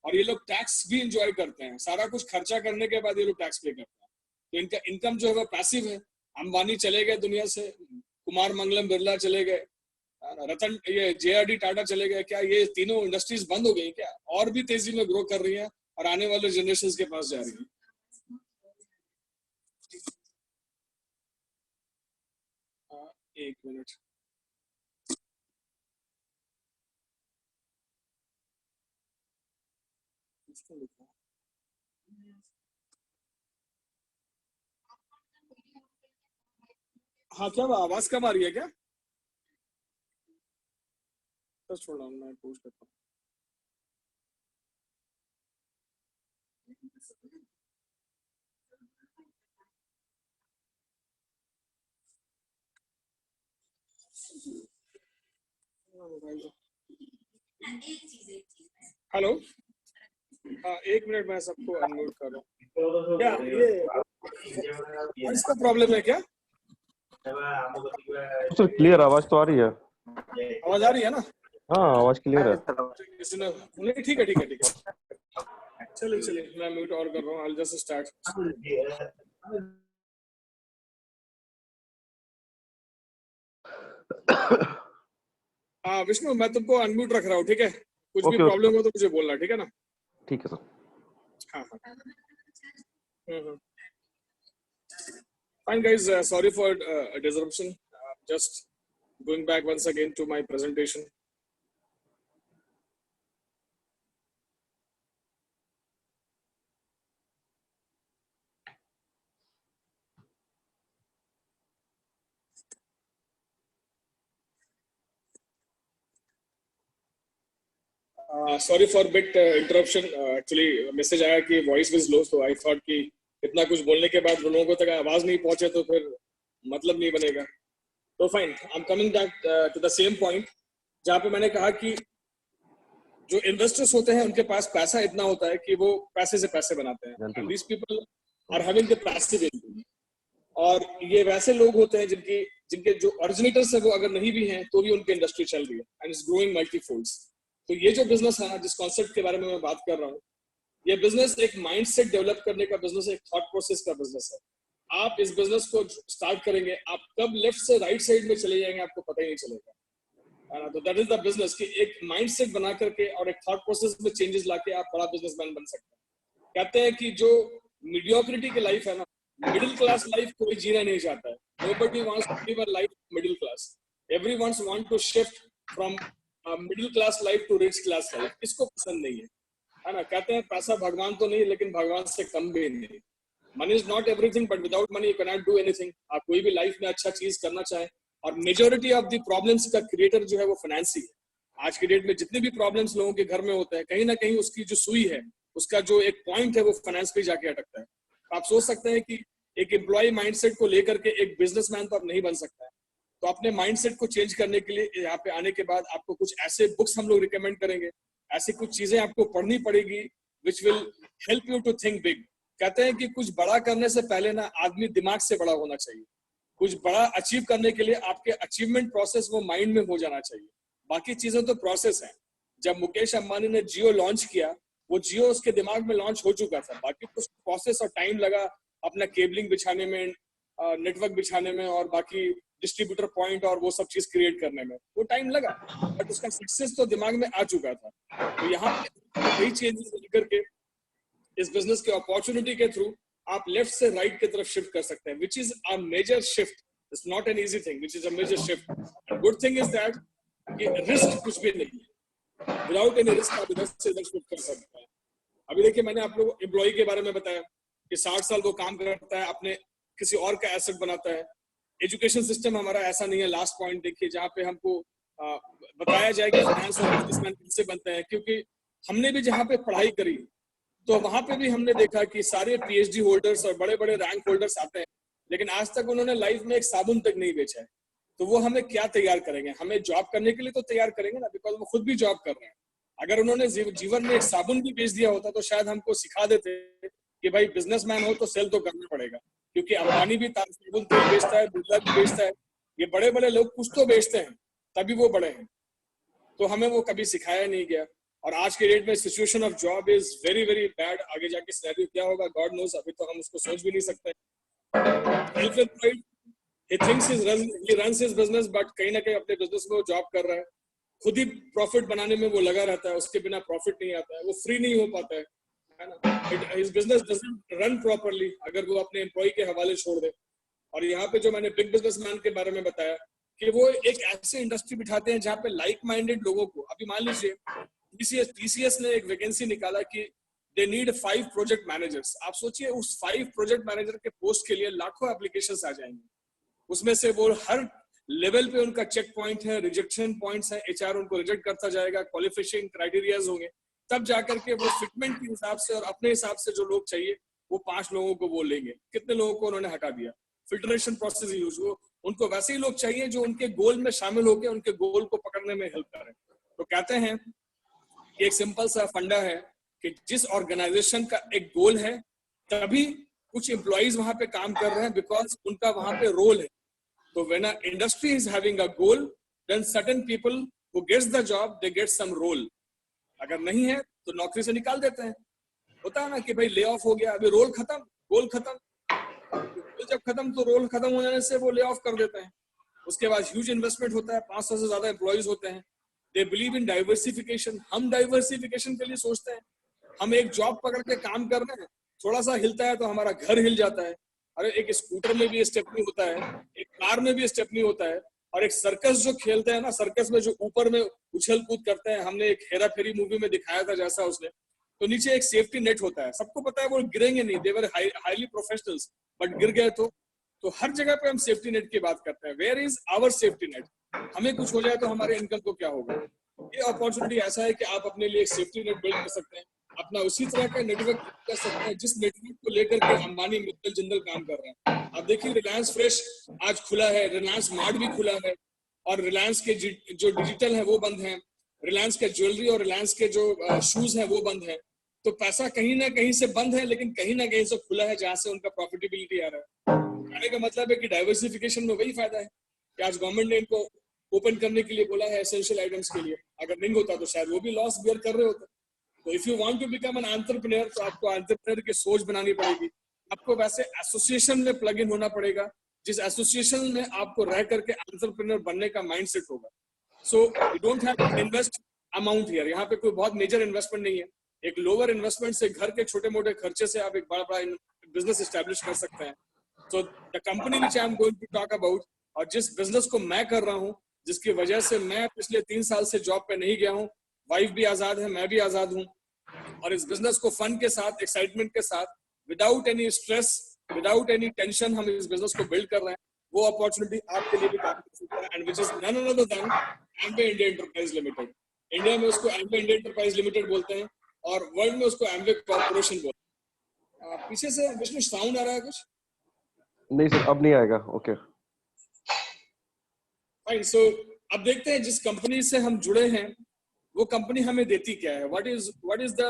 और ये लोग टैक्स भी इंजॉय करते हैं। सारा कुछ खर्चा करने के बाद ये लोग टैक्स पे करते हैं। तो इनका इनकम जो है वो पैसिव है। अंबानी चले गए दुनिया से, कुमार मंगलम बिरला चले गए, रतन ये जेआरडी टाटा चले गए, क्या ये तीनों इंडस्ट्रीज बंद हो गई क्या? और भी तेजी में ग्रो कर रही हैं और आने वाले जनरेशन के पास जा रही हैं। एक मिनट। हाँ क्या आवाज कम आ रही है क्या? तो छोड़ो मैं पूछ करता हूँ। हेलो, हाँ एक मिनट मैं सबको अनम्यूट कर रहा हूँ। क्या ये इसका प्रॉब्लम है क्या?
सर क्लियर आवाज तो आ रही है।
आवाज आ रही है ना?
हाँ आवाज क्लियर है।
किसी ने नहीं, ठीक है ठीक है ठीक है, चलिए चलिए मैं म्यूट और कर रहा हूँ। I'll just start. हाँ विष्णु, मैं तुमको अनम्यूट रख रहा हूँ, ठीक है? कुछ भी
ओके
प्रॉब्लम हो तो मुझे बोलना, ठीक है ना?
ठीक है सर।
हाँ हाँ fine guys, sorry for a disruption. Just going back once again to my presentation. Sorry for bit interruption. Actually message आया कि voice was low, so I thought कि इतना कुछ बोलने के बाद लोगों को तक आवाज नहीं पहुंचे तो फिर मतलब नहीं बनेगा। तो fine, I am coming back to the same point जहाँ पे मैंने कहा कि जो इन्वेस्टर्स होते हैं उनके पास पैसा इतना होता है कि वो पैसे से पैसे बनाते हैं। And these people are having the passive income. और ये वैसे लोग होते हैं जिनकी जिनके जो ओरिजिनेटर्स है वो अगर नहीं भी हैं तो भी उनकी इंडस्ट्री चल रही है एंड इज ग्रोइंग मल्टीफोल्ड्स। तो ये जो बिजनेस है ना, जिस कॉन्सेप्ट के बारे में मैं बात कर रहा हूँ, ये बिजनेस एक माइंडसेट डेवलप करने का बिजनेस है, एक थॉट प्रोसेस का बिजनेस है। आप इस बिजनेस को स्टार्ट करेंगे, आप कब लेफ्ट से राइट साइड में चले जाएंगे आपको पता ही नहीं चलेगा। तो दैट इज द बिजनेस कि एक माइंडसेट बना करके और एक थॉट प्रोसेस में चेंजेस लाके आप बड़ा बिजनेसमैन बन सकते हैं। कहते हैं कि जो मीडियोक्रिटी की लाइफ है ना, मिडिल क्लास लाइफ कोई जीना नहीं चाहता है। Nobody wants to live a life middle class. Everyone wants to shift from middle class life to rich class life. इसको पसंद नहीं है ना? कहते हैं पैसा भगवान तो नहीं लेकिन भगवान से कम भी नहीं। Money is not everything, but without money you can not do anything. आप कोई भी लाइफ में अच्छा चीज करना चाहें, और मेजोरिटी ऑफ द प्रॉब्लम्स का क्रिएटर जो है वो फाइनेंस ही है। आज की डेट में जितने भी प्रॉब्लम्स लोगों के घर में होते हैं, कहीं ना कहीं उसकी जो सुई है, उसका जो एक पॉइंट है, वो फाइनेंस पे जाके अटकता है। आप सोच सकते हैं कि एक एम्प्लॉय माइंडसेट को लेकर के एक बिजनेसमैन तो आप नहीं बन सकता है। तो अपने माइंडसेट को चेंज करने के लिए यहाँ पे आने के बाद आपको कुछ ऐसे बुक्स हम लोग रिकमेंड करेंगे, ऐसी कुछ चीजें आपको पढ़नी पड़ेगी which will help you to think big. कहते हैं कि कुछ बड़ा करने से पहले ना आदमी दिमाग से बड़ा होना चाहिए। कुछ बड़ा अचीव करने के लिए आपके अचीवमेंट प्रोसेस वो माइंड में हो जाना चाहिए, बाकी चीजें तो प्रोसेस है। जब मुकेश अंबानी ने जियो लॉन्च किया, वो जियो उसके दिमाग में लॉन्च हो चुका था, बाकी कुछ प्रोसेस और टाइम लगा अपना केबलिंग बिछाने में, नेटवर्क बिछाने में, और बाकी डिस्ट्रीब्यूटर पॉइंट और वो सब चीज क्रिएट करने में वो टाइम लगा, बट उसका सक्सेस तो दिमाग में आ चुका था। तो यहाँ पे वही चेंजेस लेकर के इस बिजनेस के अपॉर्चुनिटी के थ्रू आप लेफ्ट से राइट की तरफ शिफ्ट कर सकते हैं, which is a major shift. It's not an easy thing, which is a major shift. Good thing is that कि रिस्क कुछ भी नहीं है, विदाउट एनी रिस्क आप इधर से इधर शिफ्ट कर सकते हैं। अभी देखिए, मैंने आप लोग एम्प्लॉय के बारे में बताया कि 60 साल वो काम करता है, अपने किसी और का एसेट बनाता है। एजुकेशन सिस्टम हमारा ऐसा नहीं है। लास्ट पॉइंट देखिए, जहाँ पे हमको बताया जाए कि फाइनेंस और बिजनेसमैन कैसे बनते हैं, क्योंकि हमने भी जहाँ पे पढ़ाई करी तो वहां पे भी हमने देखा कि सारे पीएचडी होल्डर्स और बड़े बड़े रैंक होल्डर्स आते हैं, लेकिन आज तक उन्होंने लाइफ में एक साबुन तक नहीं बेचा है। तो वो हमें क्या तैयार करेंगे? हमें जॉब करने के लिए तो तैयार करेंगे ना, बिकॉज वो खुद भी जॉब कर रहे हैं। अगर उन्होंने जीवन में एक साबुन भी बेच दिया होता तो शायद हमको सिखा देते कि भाई बिजनेसमैन हो तो सेल तो करना पड़ेगा, क्योंकि अंबानी भी साबुन तेल बेचता है, बिरला भी बेचता है, ये बड़े बड़े लोग कुछ तो बेचते हैं तभी वो बड़े हैं। तो हमें वो कभी सिखाया नहीं गया। और आज के डेट में situation of job is very very bad. आगे जाके सिनेरियो क्या होगा गॉड नोस, अभी तो हम उसको सोच भी नहीं सकते। he thinks he runs his business, but कहीं ना कहीं अपने बिजनेस में वो जॉब कर रहा है, खुद ही प्रॉफिट बनाने में वो लगा रहता है, उसके बिना प्रॉफिट नहीं आता है, वो फ्री नहीं हो पाता है ना। his business doesn't run properly अगर वो अपने एम्प्लॉय के हवाले छोड़ दे। और यहाँ पे जो मैंने बिग बिजनेसमैन के बारे में बताया कि वो एक ऐसे इंडस्ट्री बिठाते हैं जहाँ पे लाइक माइंडेड लोगों को, अभी मान लीजिए टीसीएस ने एक वैकेंसी निकाला कि दे नीड 5 प्रोजेक्ट मैनेजर्स। आप सोचिए उस 5 प्रोजेक्ट मैनेजर के पोस्ट के लिए लाखों एप्लीकेशंस आ जाएंगे, उसमें से वो हर लेवल पे उनका चेक पॉइंट है, रिजेक्शन पॉइंट्स है, एचआर उनको रिजेक्ट करता जाएगा, क्वालिफिकेशन क्राइटेरियाज होंगे, तब जाकर के वो फिटमेंट के हिसाब से और अपने हिसाब से जो लोग चाहिए वो 5 लोगों को वो लेंगे। कितने लोगों को उन्होंने हटा दिया, फिल्ट्रेशन प्रोसेस यूज, वो उनको वैसे ही लोग चाहिए जो उनके गोल में शामिल होकर उनके गोल को पकड़ने में हेल्प करें। तो कहते हैं कि एक सिंपल सा फंडा है कि जिस ऑर्गेनाइजेशन का एक गोल है तभी कुछ एम्प्लॉइज वहां पे काम कर रहे हैं, बिकॉज उनका वहां पे रोल है। तो when an industry is having a goal, then certain people who gets the job, they get some role. अगर नहीं है तो नौकरी से निकाल देते हैं। होता है ना कि भाई ले ऑफ हो गया, अभी रोल खत्म, गोल खत्म, तो जब खत्म तो रोल खत्म हो जाने से वो ले ऑफ कर देते हैं। उसके बाद ह्यूज इन्वेस्टमेंट होता है, 500 से ज्यादा एम्प्लॉइज होते हैं। They believe in diversification. हम डाइवर्सिफिकेशन के लिए सोचते हैं, हम एक जॉब पकड़ के काम कर रहे हैं, थोड़ा सा हिलता है तो हमारा घर हिल जाता है। अरे एक स्कूटर में भी स्टेपनी होता है, एक कार में भी स्टेपनी होता है, और एक सर्कस जो खेलते हैं ना, सर्कस में जो ऊपर में उछल कूद करते हैं, हमने एक हेरा फेरी मूवी में दिखाया था जैसा उसने, तो नीचे एक सेफ्टी नेट होता है। सबको पता है वो गिरेंगे नहीं, देवर हाईली प्रोफेशनल्स, बट गिर गए तो हर जगह पे हम सेफ्टी नेट की बात करते हैं। Where is our safety net? हमें कुछ हो जाए तो हमारे इनकम को क्या होगा? ये अपॉर्चुनिटी ऐसा है कि आप अपने लिए एक सेफ्टी नेट बिल्ड कर सकते हैं, अपना उसी तरह का नेटवर्क कर सकते हैं जिस नेटवर्क को लेकर के अंबानी, मित्तल, जिंदल काम कर रहे हैं। आप देखिए रिलायंस फ्रेश आज खुला है, रिलायंस मार्ट भी खुला है, और रिलायंस के जो डिजिटल है वो बंद है, रिलायंस के ज्वेलरी और रिलायंस के जो शूज है वो बंद है। तो पैसा कहीं ना कहीं से बंद है, लेकिन कहीं ना कहीं से खुला है जहां से उनका प्रॉफिटेबिलिटी आ रहा है। कहने का मतलब है कि डाइवर्सिफिकेशन में वही फायदा है कि आज गवर्नमेंट ने इनको ओपन करने के लिए बोला है एसेंशियल आइटम्स के लिए। अगर नहीं होता तो शायद वो भी लॉस बियर कर रहे होते। तो if you want to become an entrepreneur, तो आपको एंटरप्रेन्योर की सोच बनानी पड़ेगी। आपको वैसे एसोसिएशन में प्लग इन होना पड़ेगा, जिस एसोसिएशन में आपको रह करके एंटरप्रेन्योर बनने का माइंडसेट होगा। So you don't have to invest amount here. यहाँ पे कोई बहुत मेजर इन्वेस्टमेंट नहीं है। एक लोअर इन्वेस्टमेंट से, घर के छोटे मोटे खर्चे से आप एक बड़ा बड़ा बिजनेस एस्टेब्लिश कर सकते हैं। तो the company which I am going to talk about, और जिस बिजनेस को मैं कर रहा हूँ, जिसकी वजह से मैं पिछले 3 साल से जॉब पे नहीं गया हूँ, वाइफ भी आजाद है, मैं भी आजाद हूँ, और इस बिजनेस को फन के साथ, एक्साइटमेंट के साथ, without any stress, without any tension हम इस बिजनेस को बिल्ड कर रहे हैं। वो अपॉर्चुनिटी आपके लिए भी काफी है, and which is none other than Amway India enterprise limited. India में उसको एम्वे इंडिया एंटरप्राइज लिमिटेड बोलते हैं, और वर्ल्ड में उसको एम्वे कॉर्पोरेशन बोलते हैं। पीछे से विष्णु साउंड आ रहा है कुछ?
नहीं सर, अब नहीं आएगा। Okay
fine. सो अब देखते हैं जिस कंपनी से हम जुड़े हैं वो कंपनी हमें देती क्या है। What is the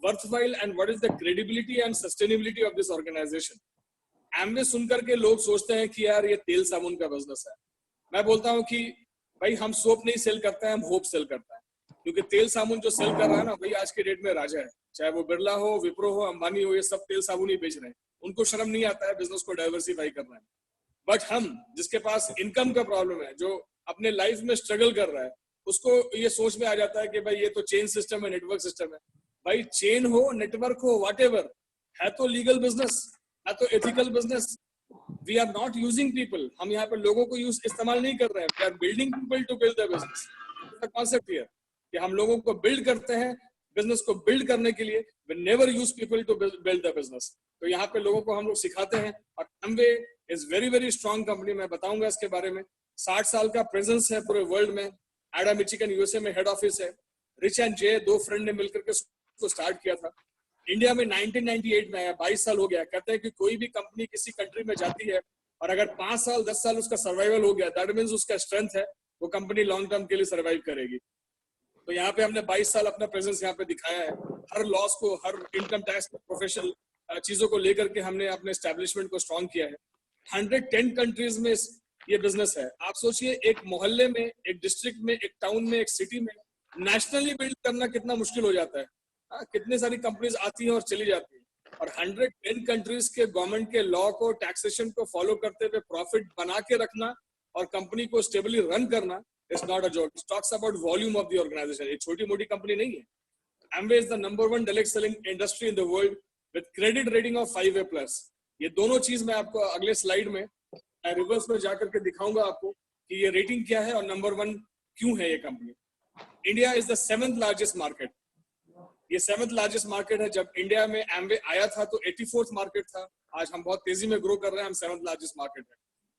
worthwhile and what is the credibility and sustainability of this organisation. Amway सुनकर के लोग सोचते हैं कि यार ये तेल साबुन का बिजनेस है। मैं बोलता हूँ कि भाई हम सोप नहीं सेल करते हैं, हम होप सेल करते हैं, क्योंकि तेल साबुन जो सेल कर रहा है ना, वही आज के डेट में राजा है। चाहे वो बिरला हो, विप्रो हो, अंबानी हो, ये सब तेल साबुन ही बेच रहे हैं। उनको शर्म नहीं आता है बिजनेस को डाइवर्सिफाई करना है। बट हम जिसके पास इनकम का प्रॉब्लम है, जो अपने लाइफ में स्ट्रगल कर रहा है, उसको ये सोच में आ जाता है कि भाई ये तो चेन सिस्टम है, नेटवर्क सिस्टम है। भाई चेन हो, नेटवर्क हो, व्हाटएवर है, तो लीगल बिजनेस है, तो ethical business. We are not using people. हम यहाँ पे लोगों को इस्तेमाल नहीं कर रहे हैं। We are building people to build the business. Concept here कि हम लोगों को बिल्ड करते हैं बिजनेस को बिल्ड करने के लिए। We never use people to build the business. तो यहाँ पे लोगों को हम लोग सिखाते हैं। और Amway is very very strong company. मैं बताऊंगा इसके बारे में। 60 साल का प्रेजेंस है पूरे वर्ल्ड में। एडा मिचिगन यूएसए में हेड ऑफिस है। रिच एंड जे, 2 फ्रेंड ने मिलकर के उसको स्टार्ट किया था। इंडिया में 1998 में आया, 22 साल हो गया। कहते हैं कि कोई भी कंपनी किसी कंट्री में जाती है और अगर 5 साल 10 साल उसका सर्वाइवल हो गया, दैट मींस उसका स्ट्रेंथ है, वो कंपनी लॉन्ग टर्म के लिए सर्वाइव करेगी। तो यहाँ पे हमने 22 साल अपना प्रेजेंस यहाँ पे दिखाया है। हर लॉस को, हर इनकम टैक्स, प्रोफेशनल चीजों को लेकर के हमने अपने एस्टेब्लिशमेंट को स्ट्रॉन्ग किया है। 110 कंट्रीज में ये बिजनेस है। आप सोचिए एक मोहल्ले में, एक डिस्ट्रिक्ट में, एक टाउन में, एक सिटी में नेशनली बिल्ड करना कितना मुश्किल हो जाता है। कितनी सारी कंपनीज आती हैं और चली जाती हैं। और 110 कंट्रीज के गवर्नमेंट के लॉ को, टैक्सेशन को फॉलो करते हुए प्रॉफिट बना के रखना और कंपनी को स्टेबली रन करना is not a job. It talks about volume of the organisation. ये छोटी मोटी कंपनी नहीं है। Amway is the number 1 direct selling industry in the world with credit rating of 5A+। ये दोनों चीज मैं आपको अगले स्लाइड में रिवर्स में जाकर के दिखाऊंगा आपको कि ये रेटिंग क्या है और नंबर 1 क्यों है ये company. India is the 7th largest market. ये 7th लार्जेस्ट मार्केट है। जब इंडिया में एमवे आया था तो 84th मार्केट था। आज हम बहुत तेजी में ग्रो कर रहे हैं, हम 7th लार्जेस्ट मार्केट है।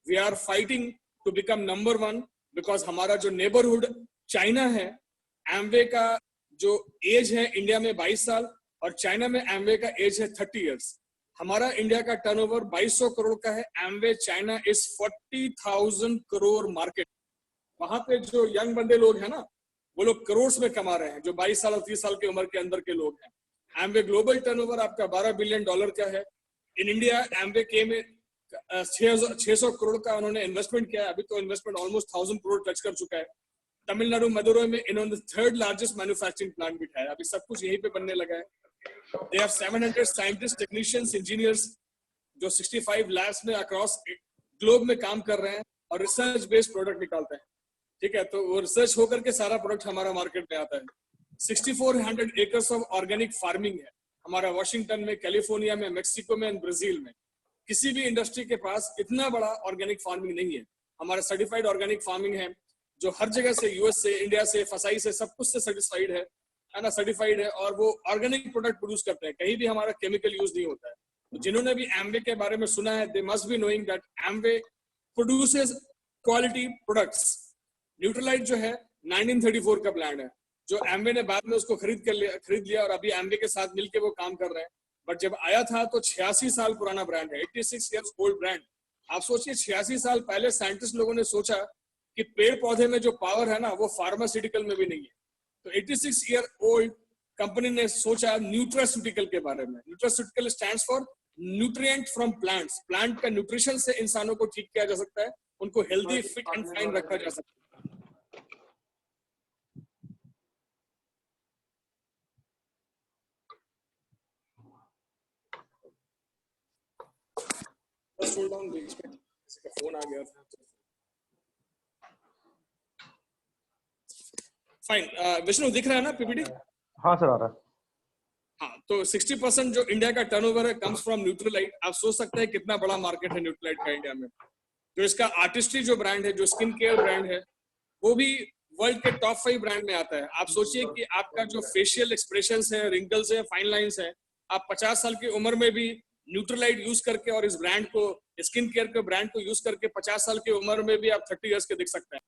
We are fighting to become number 1 because हमारा जो नेबरहुड चाइना है, एमवे का जो एज है इंडिया में 22 साल और चाइना में एमवे का एज है 30 इयर्स। हमारा इंडिया का टर्नओवर 2200 करोड़ का है। Amway China is 40,000 crore market. वहां पे जो यंग बंदे लोग हैं ना, वो लोग करोड़ में कमा रहे हैं, जो 22 साल और 30 साल की उम्र के अंदर के लोग हैं। एमवे ग्लोबल टर्नओवर आपका $12 बिलियन का है। इन इंडिया एमवे के में 600 करोड़ का उन्होंने इन्वेस्टमेंट किया है। अभी तो इन्वेस्टमेंट ऑलमोस्ट 1000 करोड़ टच कर चुका है। तमिलनाडु मदुरई में इन्होंने 3rd लार्जेस्ट मैन्युफैक्चरिंग प्लांट बिठाया। अभी सब कुछ यहीं पे बनने लगा है। They have 700 scientists, technicians, engineers जो 65 labs में अक्रॉस ग्लोब में काम कर रहे हैं और रिसर्च बेस्ड प्रोडक्ट निकालते हैं। ठीक है, तो वो रिसर्च होकर के सारा प्रोडक्ट हमारा मार्केट में आता है। 6400 एकर्स ऑफ ऑर्गेनिक फार्मिंग है हमारा वाशिंगटन में, कैलिफोर्निया में, मेक्सिको में, ब्राजील में। किसी भी इंडस्ट्री के पास इतना बड़ा ऑर्गेनिक फार्मिंग नहीं है। हमारा सर्टिफाइड ऑर्गेनिक फार्मिंग है जो हर जगह से, यूएस से, इंडिया से, फसाई से, सब कुछ से सर्टिफाइड है ना, सर्टिफाइड है। और वो ऑर्गेनिक प्रोडक्ट प्रोड्यूस करते हैं, कहीं भी हमारा केमिकल यूज नहीं होता है। तो जिन्होंने भी एमवे के बारे में सुना है, they must be knowing that Amway produces quality products. Nutrilite जो है 1934 का ब्रांड है, जो एमवे ने बाद में उसको खरीद लिया और अभी एमवे के साथ मिलके वो काम कर रहे हैं। बट जब आया था तो 86 साल पुराना ब्रांड है, 86 इयर्स ओल्ड ब्रांड। आप सोचिए 86 साल पहले साइंटिस्ट लोगों ने सोचा कि पेड़ पौधे में जो पावर है ना, वो फार्मास्यूटिकल में भी नहीं है। तो 86 ईयर ओल्ड कंपनी ने सोचा न्यूट्रास्यूटिकल के बारे में। Nutraceutical stands for nutrient from plants. Plant का न्यूट्रिशन से इंसानों को ठीक किया जा सकता है, उनको हेल्दी, फिट एंड फाइन रखा जा सकता है। फोन आ गया था। फाइन, विष्णु दिख रहा है ना पीपीटी?
हाँ सर, आ रहा है।
हाँ, तो 60% जो इंडिया का टर्नओवर है कम्स फ्रॉम न्यूट्रलाइट। आप सोच सकते हैं कितना बड़ा मार्केट है न्यूट्रलाइट का इंडिया में। जो इसका आर्टिस्ट्री जो ब्रांड है, जो स्किन केयर ब्रांड है, वो भी वर्ल्ड के टॉप 5 ब्रांड में आता है। आप सोचिए कि आपका जो फेशियल एक्सप्रेशंस है, रिंकल्स है, फाइन लाइंस है, आप 50 साल की उम्र में भी न्यूट्रलाइट यूज करके और इस ब्रांड को, स्किन केयर के ब्रांड को यूज करके 50 साल की उम्र में भी आप 30 इयर्स के दिख सकते हैं।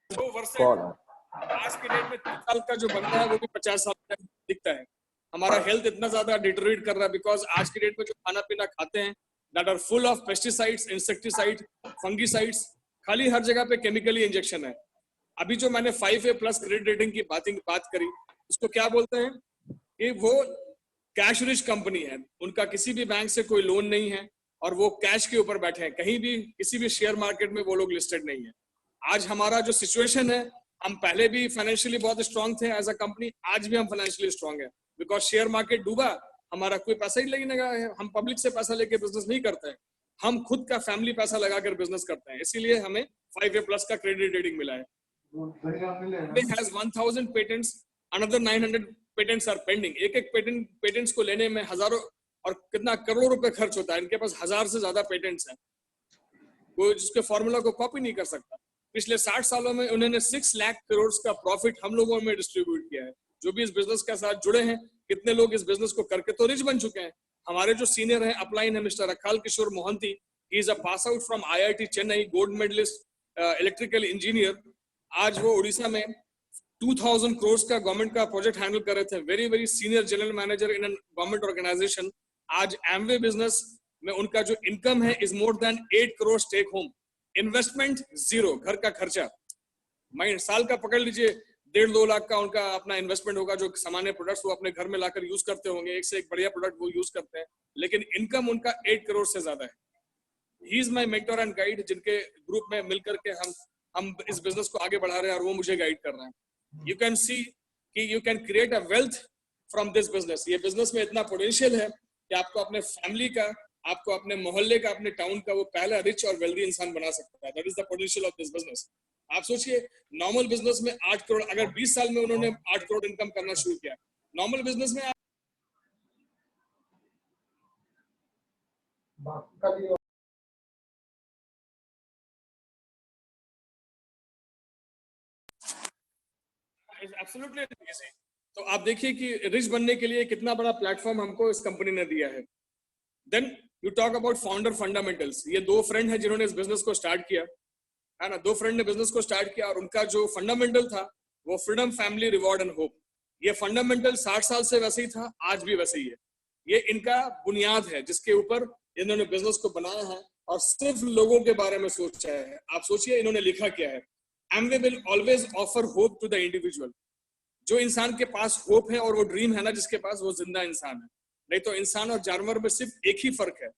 तो वर्ष आज के डेट में 30 साल का जो बंदा है वो भी 50 साल का दिखता है। हमारा हेल्थ इतना ज्यादा डिटोरेट कर रहा है बिकॉज आज की डेट में जो खाना पीना खाते हैं that are full of pesticides, insecticide, fungicides. खाली हर जगह पे केमिकली इंजेक्शन है। अभी जो मैंने 5A+ क्रेडिट रेटिंग की बात करी, उसको क्या बोलते हैं कि वो कैश रिच कंपनी है। उनका किसी भी बैंक से कोई लोन नहीं है और वो कैश के ऊपर बैठे हैं। कहीं भी किसी भी शेयर मार्केट में वो लोग लिस्टेड नहीं है। आज हमारा जो सिचुएशन है, हम पहले भी फाइनेंशियली बहुत स्ट्रांग थे एज अ कंपनी, आज भी हम फाइनेंशियली स्ट्रांग है बिकॉज शेयर मार्केट डूबा, हमारा कोई पैसा ही नहीं लगा है। हम पब्लिक से पैसा लेके बिजनेस नहीं करते हैं, हम खुद का फैमिली पैसा लगाकर बिजनेस करते हैं। इसीलिए हमें 5A+ का क्रेडिट रेटिंग मिला है। It has 1000 patents, another 900 patents are pending। एक पेटेंट्स को लेने में हजारों और कितना करोड़ों रुपए खर्च होता है। इनके पास 1000 से ज्यादा पेटेंट्स हैं, कोई जिसके फॉर्मूला को कॉपी नहीं कर सकता। पिछले 60 सालों में उन्होंने 6 लाख करोड़ का प्रॉफिट हम लोगों में डिस्ट्रीब्यूट किया है। जो भी इस बिजनेस के साथ जुड़े हैं, कितने लोग इस बिजनेस को करके तो रिच बन चुके हैं। हमारे जो सीनियर हैं, अपलाइन है mister Akal Kishore Mohanty, he is a pass out from IIT Chennai, gold medallist electrical engineer. आज वो उड़ीसा में 2000 करोड़ का गवर्नमेंट का प्रोजेक्ट हैंडल कर रहे थे। Very very senior general manager in government organisation. आज एमवे बिजनेस में उनका जो इनकम है is more than 8 crore take home. Investment zero, घर का खर्चा माइंड साल का पकड़ लीजिए 1.5-2 लाख का उनका अपना इन्वेस्टमेंट होगा। जो सामान्य प्रोडक्ट्स वो अपने घर में लाकर यूज करते होंगे, एक से एक बढ़िया प्रोडक्ट वो यूज करते हैं, लेकिन इनकम उनका 8 करोड़ से ज्यादा है। He is my mentor and guide, जिनके ग्रुप में मिलकर के हम इस बिजनेस को आगे बढ़ा रहे हैं और वो मुझे गाइड कर रहे हैं। यू कैन सी कि you can create a wealth from this business. ये बिजनेस में इतना पोटेंशियल है कि आपको अपने फैमिली का, आपको अपने मोहल्ले का, अपने टाउन का वो पहला रिच और वेल्दी इंसान बना सकता है। That is the potential of this business. आप सोचिए नॉर्मल बिजनेस में 8 करोड़, अगर 20 साल में उन्होंने 8 करोड़ इनकम करना शुरू किया, नॉर्मल बिजनेस में इट्स एब्सोल्युटली इजी। तो आप देखिए कि रिच बनने के लिए कितना बड़ा प्लेटफॉर्म हमको इस कंपनी ने दिया है। Then you talk about founder fundamentals. ये दो फ्रेंड हैं जिन्होंने इस बिजनेस को स्टार्ट किया है ना, दो फ्रेंड ने बिजनेस को स्टार्ट किया और उनका जो फंडामेंटल था वो freedom, family, reward and hope. ये फंडामेंटल 60 साल से वैसे ही था, आज भी वैसे ही है। ये इनका बुनियाद है जिसके ऊपर इन्होंने बिजनेस को बनाया है और सिर्फ लोगों के बारे में सोचा है। आप सोचिए इन्होंने लिखा क्या है, Amway will always offer hope to the individual. जो इंसान के पास होप है और वो ड्रीम है ना जिसके पास, वो जिंदा इंसान है। नहीं तो इंसान और जानवर में सिर्फ एक ही फर्क है,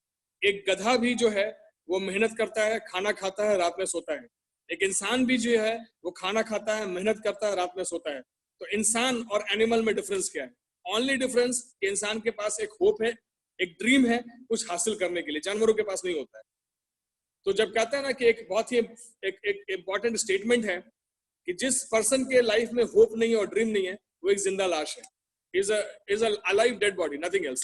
एक गधा भी जो है वो मेहनत करता है, खाना खाता है, रात में सोता है। एक इंसान भी जो है वो खाना खाता है, मेहनत करता है, रात में सोता है। तो इंसान और एनिमल में डिफरेंस क्या है? ओनली डिफरेंस कि इंसान के पास एक होप है, एक ड्रीम है कुछ हासिल करने के लिए, जानवरों के पास नहीं होता है। तो जब कहते हैं ना कि एक बहुत ही एक इंपॉर्टेंट स्टेटमेंट है कि जिस पर्सन के लाइफ में होप नहीं है और ड्रीम नहीं है, वो एक जिंदा लाश है, is a alive dead body, nothing else.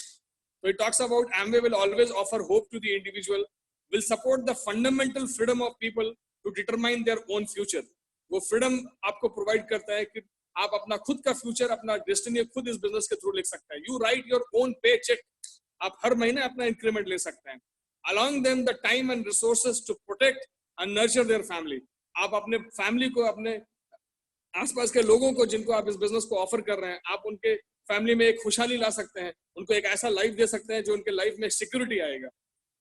So it talks about Amway will always offer hope to the individual, will support the fundamental freedom of people to determine their own future. वो freedom आपको provide करता है कि आप अपना खुद का future, अपना डेस्टिनी खुद इस बिजनेस के थ्रू लिख सकते हैं। यू राइट योर ओन पे चेक, आप हर महीने अपना इंक्रीमेंट ले सकते हैं। Allowing them the time and resources to protect and nurture their family. आप अपने फैमिली को, अपने आसपास के लोगों को जिनको आप इस बिजनेस को ऑफर कर रहे हैं, आप उनके फैमिली में एक खुशहाली ला सकते हैं, उनको एक ऐसा लाइफ दे सकते हैं जो उनके लाइफ में सिक्योरिटी आएगा।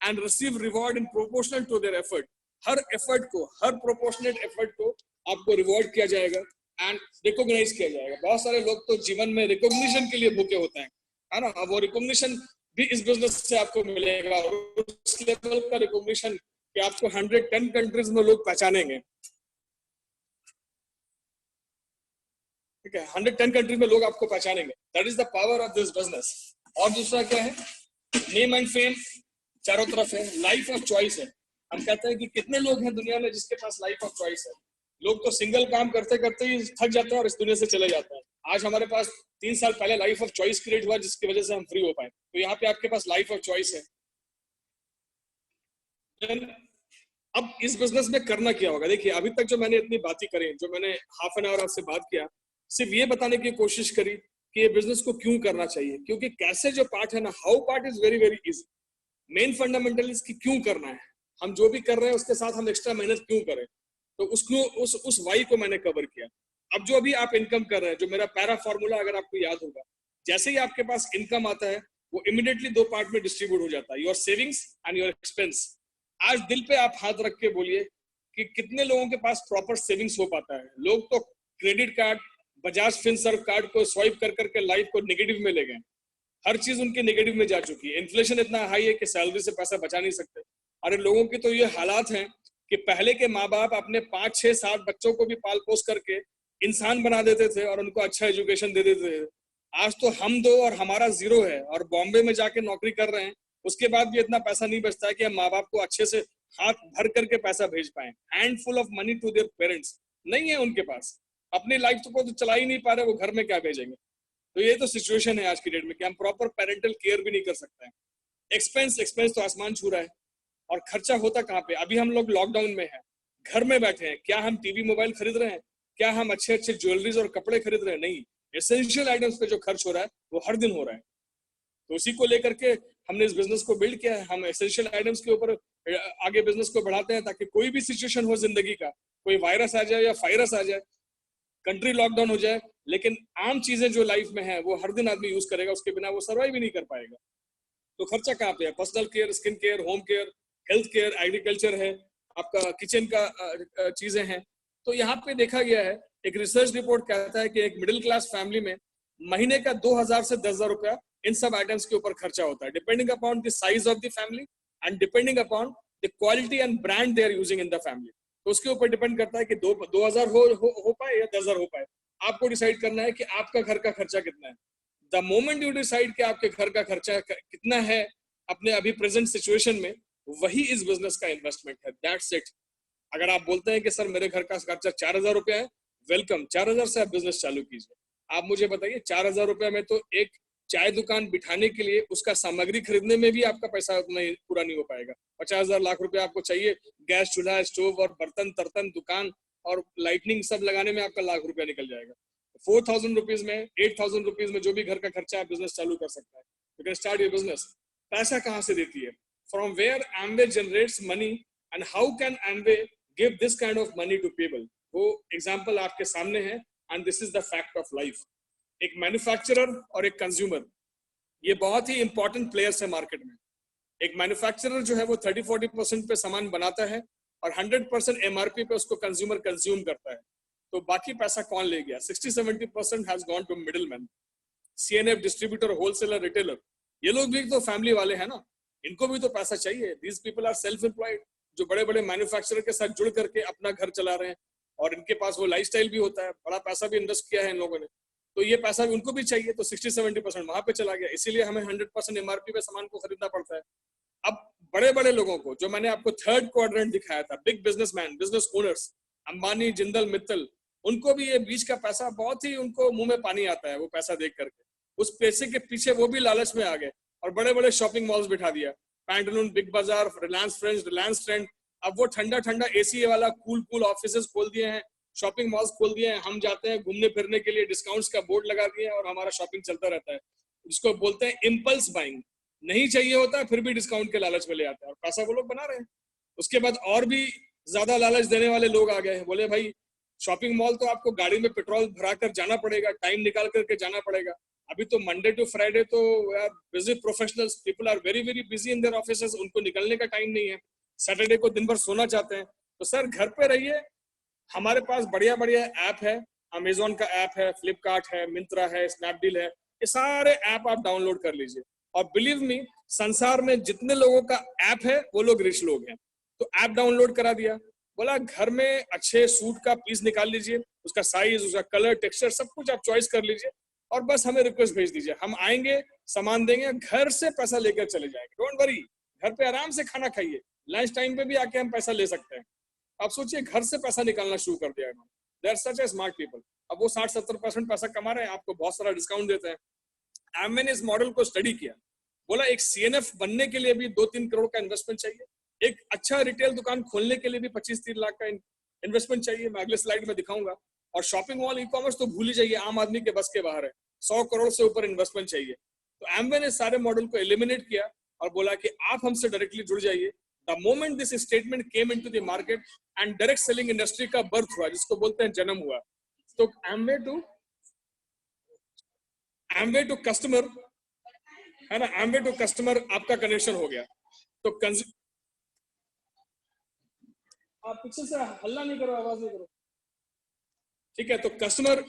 And receive reward in proportional to their effort. हर एफर्ट को, हर प्रोपोर्शनेट एफर्ट को आपको रिवॉर्ड किया जाएगा एंड रिकॉग्नाइज किया जाएगा। बहुत सारे लोग तो जीवन में रिकॉग्निशन के लिए भूखे होते हैं, है ना, वो रिकॉग्निशन भी इस बिजनेस से आपको मिलेगा। उस लेवल का रिकॉग्निशन कि आपको 110 कंट्रीज में लोग पहचानेंगे, ठीक है, 110 कंट्रीज में लोग आपको पहचानेंगे। That is the power of this business. और दूसरा क्या है? नेम एंड फेम चारों तरफ है, लाइफ ऑफ चॉइस है। हम कहते हैं कि कितने लोग हैं दुनिया में जिसके पास लाइफ ऑफ चॉइस है। लोग तो सिंगल काम करते करते ही थक जाते हैं और इस दुनिया से चले जाते हैं। आज हमारे पास 3 साल पहले लाइफ ऑफ चॉइस क्रिएट हुआ जिसकी वजह से हम फ्री हो पाए। तो यहाँ पे आपके पास लाइफ ऑफ चॉइस है। अब इस बिजनेस में करना क्या होगा? देखिए, अभी तक जो मैंने इतनी बातें करी, जो मैंने हाफ एन आवर आपसे बात किया, सिर्फ ये बताने की कोशिश करी कि ये बिजनेस को क्यों करना चाहिए। क्योंकि कैसे जो पार्ट है ना, how part is very very easy. Main fundamental इसकी क्यों करना है, हम जो भी कर रहे हैं उसके साथ हम एक्स्ट्रा मेहनत क्यों करें, तो उसको उस वाई को मैंने कवर किया। अब जो अभी आप इनकम कर रहे हैं, जो मेरा पैरा फॉर्मूला अगर आपको याद होगा, जैसे ही आपके पास इनकम आता है वो इमीडिएटली 2 पार्ट में डिस्ट्रीब्यूट हो जाता है, your savings and your expense. आज दिल पे आप हाथ रख के बोलिए कि कितने लोगों के पास प्रॉपर सेविंग्स हो पाता है। लोग तो credit card, Bajaj Finserv card को स्वाइप कर करके लाइफ को नेगेटिव में ले गए। हर चीज उनकी नेगेटिव में जा चुकी है। इन्फ्लेशन इतना हाई है कि सैलरी से पैसा बचा नहीं सकते। अरे लोगों की तो ये हालात हैं कि पहले के माँ बाप अपने 5, 6, 7 बच्चों को भी पाल पोस करके इंसान बना देते थे और उनको अच्छा एजुकेशन दे देते थे। आज तो हम 2 और हमारा 0 है और बॉम्बे में जाके नौकरी कर रहे हैं, उसके बाद भी इतना पैसा नहीं बचता है कि हम माँ बाप को अच्छे से हाथ भर करके पैसा भेज पाए। Handful of money to their parents नहीं है उनके पास, अपनी लाइफ को तो चला ही नहीं पा रहे, वो घर में क्या भेजेंगे। तो ये तो सिचुएशन है आज की डेट में कि हम प्रॉपर पेरेंटल केयर भी नहीं कर सकते हैं। एक्सपेंस तो आसमान छू रहा है। और खर्चा होता कहाँ पे? अभी हम लोग लॉकडाउन में हैं, घर में बैठे हैं। क्या हम टीवी मोबाइल खरीद रहे हैं? क्या हम अच्छे अच्छे ज्वेलरीज और कपड़े खरीद रहे हैं? नहीं, एसेंशियल आइटम्स पे जो खर्च हो रहा है वो हर दिन हो रहा है। तो उसी को लेकर के हमने इस बिजनेस को बिल्ड किया है। हम एसेंशियल आइटम्स के ऊपर आगे बिजनेस को बढ़ाते हैं ताकि कोई भी सिचुएशन हो जिंदगी का, कोई वायरस आ जाए या फायरस आ जाए, कंट्री लॉकडाउन हो जाए, लेकिन आम चीजें जो लाइफ में है वो हर दिन आदमी यूज करेगा, उसके बिना वो सर्वाइव ही नहीं कर पाएगा। तो खर्चा कहाँ पे है? Personal care, skin care, home care, health care, agriculture है, आपका किचन का चीजें हैं। तो यहाँ पे देखा गया है, एक रिसर्च रिपोर्ट कहता है कि एक मिडिल क्लास फैमिली में महीने का 2000 से 10,000 रुपया इन सब आइटम्स के ऊपर खर्चा होता है, depending upon the size of the family and depending upon the quality and brand they are using in the family. तो उसके ऊपर डिपेंड करता है कि 2000 हो पाए या 10,000 हो पाए। आपको डिसाइड करना है कि आपका घर का खर्चा कितना है। द मोमेंट यू डिसाइड कि आपके घर का खर्चा कितना है अपने अभी प्रेजेंट सिचुएशन में, वही इस बिजनेस का इन्वेस्टमेंट है। That's it. अगर आप बोलते हैं कि सर मेरे घर का खर्चा 4,000 रुपया है, वेलकम, 4,000 से आप बिजनेस चालू कीजिए। आप मुझे बताइए 4,000 रुपया में तो एक चाय दुकान बिठाने के लिए उसका सामग्री खरीदने में भी आपका पैसा उतना पूरा नहीं हो पाएगा। 50,000 लाख रुपया आपको चाहिए, गैस चूल्हा, स्टोव और बर्तन तर्तन, दुकान और लाइटनिंग सब लगाने में आपका लाख रुपया निकल जाएगा। 4,000 रुपीज में, 8,000 रुपीज में जो भी घर का खर्चा है बिजनेस चालू कर सकता है. You can start your business. पैसा कहाँ से देती है? From where Amway generates money and how can Amway give this kind of money to people? वो एग्जाम्पल आपके सामने है and this is the fact of life. एक मैन्युफैक्चरर और एक कंज्यूमर, ये बहुत ही इंपॉर्टेंट प्लेयर्स है मार्केट में. एक मैन्युफैक्चरर जो है वो 30-40% पे सामान बनाता है और 100% MRP पे उसको कंज्यूमर कंज्यूम करता है. तो बाकी पैसा कौन ले गया? 60-70% has gone to middleman. CNF distributor, wholesaler, retailer, ये लोग भी तो फैमिली वाले हैं ना, इनको भी तो पैसा चाहिए. These people are self employed, जो बड़े बड़े मैन्युफैक्चरर के साथ जुड़ करके अपना घर चला रहे हैं और इनके पास वो लाइफस्टाइल भी होता है, बड़ा पैसा भी इन्वेस्ट किया है इन लोगों ने, तो ये पैसा भी उनको भी चाहिए. तो 60-70% वहां पे चला गया, इसीलिए हमें 100% MRP पे सामान को खरीदना पड़ता है. अब बड़े बड़े लोगों को, जो मैंने आपको थर्ड क्वाड्रेंट दिखाया था, big businessman, business owners, Ambani, Jindal, Mittal, उनको भी ये बीच का पैसा बहुत ही, उनको मुंह में पानी आता है वो पैसा देख करके. उस पैसे के पीछे वो भी लालच में आ गए और बड़े बड़े शॉपिंग मॉल्स बिठा दिया. पैंटलून, बिग बाजार, रिलायंस फ्रेंड्स, रिलायंस ट्रेंड. अब वो ठंडा ठंडा AC वाला कूल ऑफिसेस खोल दिए हैं, शॉपिंग मॉल्स खोल दिए हैं. हम जाते हैं घूमने फिरने के लिए, डिस्काउंट्स का बोर्ड लगा दिए और हमारा शॉपिंग चलता रहता है, जिसको बोलते हैं इम्पल्स बाइंग. नहीं चाहिए होता है फिर भी डिस्काउंट के लालच में ले आते हैं और पैसा वो लोग बना रहे हैं. उसके बाद और भी ज्यादा लालच देने वाले लोग आ गए हैं. बोले भाई शॉपिंग मॉल तो आपको गाड़ी में पेट्रोल भरा कर जाना पड़ेगा, टाइम निकाल करके जाना पड़ेगा. अभी तो मंडे टू फ्राइडे तो यार busy professionals, people are very very busy in their offices, उनको निकलने का टाइम नहीं है. सैटरडे को दिन भर सोना चाहते हैं. तो सर घर पे रहिए, हमारे पास बढ़िया बढ़िया ऐप है. अमेजोन का ऐप है, फ्लिपकार्ट है, मिंत्रा है, स्नैपडील है, ये सारे ऐप आप डाउनलोड कर लीजिए. और बिलीव मी, संसार में जितने लोगों का ऐप है वो लोग रिच लोग हैं. तो ऐप डाउनलोड करा दिया, बोला घर में अच्छे सूट का पीस निकाल लीजिए, उसका साइज, उसका कलर, टेक्सचर सब कुछ आप चॉइस कर लीजिए और बस हमें रिक्वेस्ट भेज दीजिए, हम आएंगे, सामान देंगे, घर से पैसा लेकर चले जाएंगे. डोंट वरी, घर पे आराम से खाना खाइए, लंच टाइम पे भी आके हम पैसा ले सकते हैं. आप सोचिए, घर से पैसा निकालना शुरू कर दिया इन्होंने. They are such a smart people. अब वो 60-70% पैसा कमा रहे हैं, आपको बहुत सारा डिस्काउंट देते हैं. Amway ने इस मॉडल को स्टडी किया, बोला एक CNF बनने के लिए भी 2-3 करोड़ का इन्वेस्टमेंट चाहिए, एक अच्छा रिटेल दुकान खोलने के लिए भी 25-30 लाख का इन्वेस्टमेंट चाहिए, मैं अगले स्लाइड में दिखाऊंगा. और शॉपिंग मॉल, ई-कॉमर्स तो भूल ही जाइए, आम आदमी के बस के बाहर है. 100 करोड़ से ऊपर इन्वेस्टमेंट चाहिए. तो Amway ने सारे मॉडल को एलिमिनेट किया और बोला कि आप हमसे डायरेक्टली जुड़ जाइए. The moment this statement came into the market and direct selling industry का बर्थ हुआ, जिसको बोलते हैं जन्म हुआ. तो Amway टू कस्टमर है ना, Amway टू कस्टमर आपका कनेक्शन हो गया. तो आप पीछे से हल्ला नहीं करो, आवाज नहीं करो, ठीक है. तो कस्टमर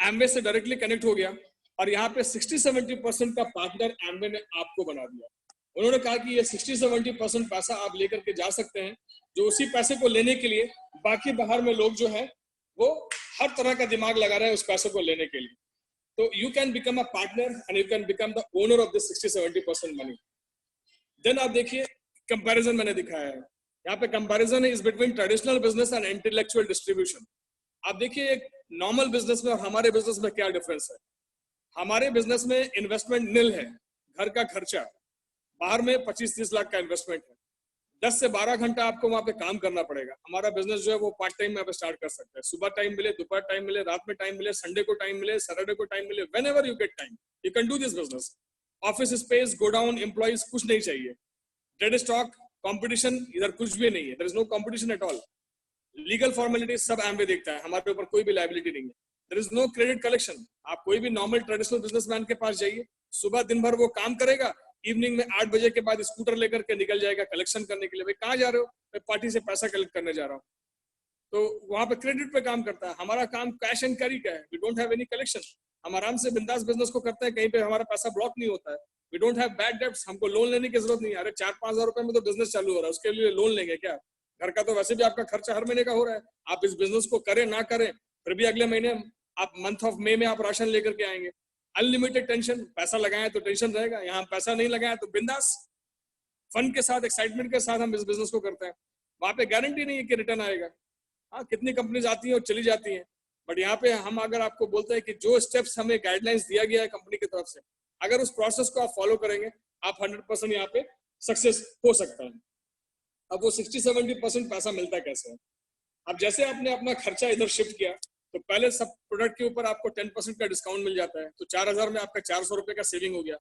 Amway से डायरेक्टली कनेक्ट हो गया और यहाँ पे 60-70% का पार्टनर Amway ने आपको बना दिया. उन्होंने कहा कि ये 60-70% पैसा आप लेकर के जा सकते हैं, जो उसी पैसे को लेने के लिए बाकी बाहर में लोग जो है वो हर तरह का दिमाग लगा रहे हैं उस पैसे को लेने के लिए. तो you can become a partner and you can become the owner of this 60-70% money. Then आप देखिए कंपैरिजन मैंने दिखाया है, यहाँ पे comparison is between traditional business and intellectual distribution. आप देखिए एक नॉर्मल बिजनेस में और हमारे बिजनेस में क्या डिफरेंस है. हमारे बिजनेस में इन्वेस्टमेंट निल है, घर का खर्चा, बाहर में 25-30 लाख का इन्वेस्टमेंट है, 10 से 12 घंटा आपको वहां पे काम करना पड़ेगा. हमारा बिजनेस जो है वो पार्ट टाइम में आप स्टार्ट कर सकते हैं, सुबह टाइम मिले, दोपहर टाइम मिले, रात में टाइम मिले, संडे को टाइम मिले, सैटरडे को टाइम मिले, whenever you get time you can do this business. Office space, godown, employees कुछ नहीं चाहिए. डेड स्टॉक, कंपटीशन इधर कुछ भी नहीं है, there is no competition at all. Legal formalities सब Amway देखता है, हमारे ऊपर कोई भी लायबिलिटी नहीं है. There is no credit collection. आप कोई भी नॉर्मल ट्रेडिशनल बिजनेसमैन के पास जाइए, सुबह दिन भर वो काम करेगा, इवनिंग में 8 बजे के बाद स्कूटर लेकर के निकल जाएगा कलेक्शन करने के लिए. भाई कहाँ जा रहे हो? मैं पार्टी से पैसा कलेक्ट करने जा रहा हूँ. तो वहां पे क्रेडिट पे काम करता है. हमारा काम कैश एंड कैरी का है, we don't have any collection. हम आराम से बिंदास बिजनेस को करते हैं, कहीं पे हमारा पैसा ब्लॉक नहीं होता है. We don't have bad debts, हमको लोन लेने की जरूरत नहीं है. अरे 4-5 हजार रुपए में तो बिजनेस चालू हो रहा है, उसके लिए लोन लेंगे क्या? घर का तो वैसे भी आपका खर्चा हर महीने का हो रहा है. आप इस बिजनेस को करें ना करें, फिर भी अगले महीने आप मंथ ऑफ मई में आप राशन लेकर के आएंगे. अनलिमिटेड टेंशन, पैसा लगाएं तो टेंशन रहेगा, यहाँ पैसा नहीं लगाएं तो बिंदास फन के साथ, एक्साइटमेंट के साथ हम इस बिजनेस को करते हैं. वहां पे गारंटी नहीं है कि रिटर्न आएगा. हाँ, कितनी कंपनीज आती हैं और चली जाती हैं, बट यहाँ पे हम अगर आपको बोलते हैं कि जो स्टेप्स हमें गाइडलाइंस दिया गया है कंपनी की तरफ से, अगर उस प्रोसेस को आप फॉलो करेंगे, आप 100% यहाँ पे सक्सेस हो सकता है. अब वो 60-70% पैसा मिलता कैसे है? अब जैसे आपने अपना खर्चा इधर शिफ्ट किया, तो पहले सब प्रोडक्ट के ऊपर आपको 10% का डिस्काउंट मिल जाता है, तो 4000 में आपका 400 रुपए का सेविंग हो गया।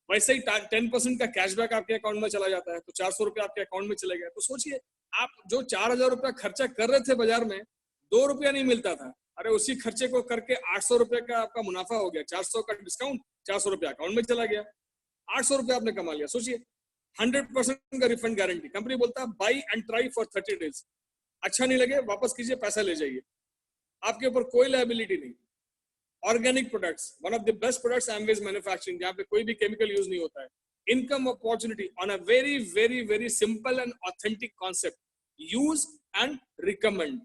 वैसे ही 10% का कैशबैक आपके अकाउंट में चला जाता है, तो 400 रुपए आपके अकाउंट में चले गए। तो सोचिए आप जो 4000 रुपया खर्चा कर रहे थे बाजार में, 2 रुपया नहीं मिलता था, अरे उसी खर्चे को करके 800 रुपए का आपका मुनाफा हो गया। 400 का डिस्काउंट, 400 रुपया अकाउंट में चला गया, 800 रुपया आपने कमा लिया। सोचिए 100% का रिफंड गारंटी। कंपनी बोलता है by and try for 30 days, अच्छा नहीं लगे वापस कीजिए, पैसा ले जाइए, आपके ऊपर कोई लायबिलिटी नहीं। Organic products, one of the best products Amway is manufacturing, जहाँ पे कोई भी केमिकल यूज नहीं होता है। Income opportunity on a very very very simple and authentic concept, use and recommend.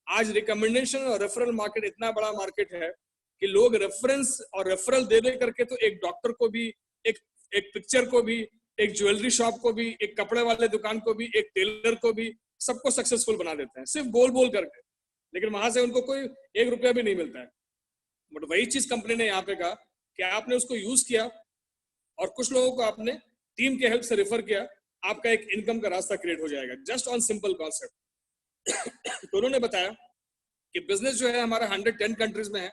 आज रिकमेंडेशन और रेफरल मार्केट इतना बड़ा मार्केट है कि लोग रेफरेंस और रेफरल दे दे करके तो एक डॉक्टर को भी, एक पिक्चर को भी, एक ज्वेलरी शॉप को भी, एक कपड़े वाले दुकान को भी, एक टेलर को भी, सबको सक्सेसफुल बना देते हैं सिर्फ बोल बोल करके, लेकिन वहां से उनको कोई 1 रुपया भी नहीं मिलता है। बट वही चीज कंपनी ने यहाँ पे कहा कि आपने उसको यूज किया और कुछ लोगों को आपने टीम के हेल्प से रेफर किया, आपका एक इनकम का रास्ता क्रिएट हो जाएगा, जस्ट ऑन सिंपल कॉन्सेप्ट। तो उन्होंने बताया कि बिजनेस जो है हमारा 110 कंट्रीज में है,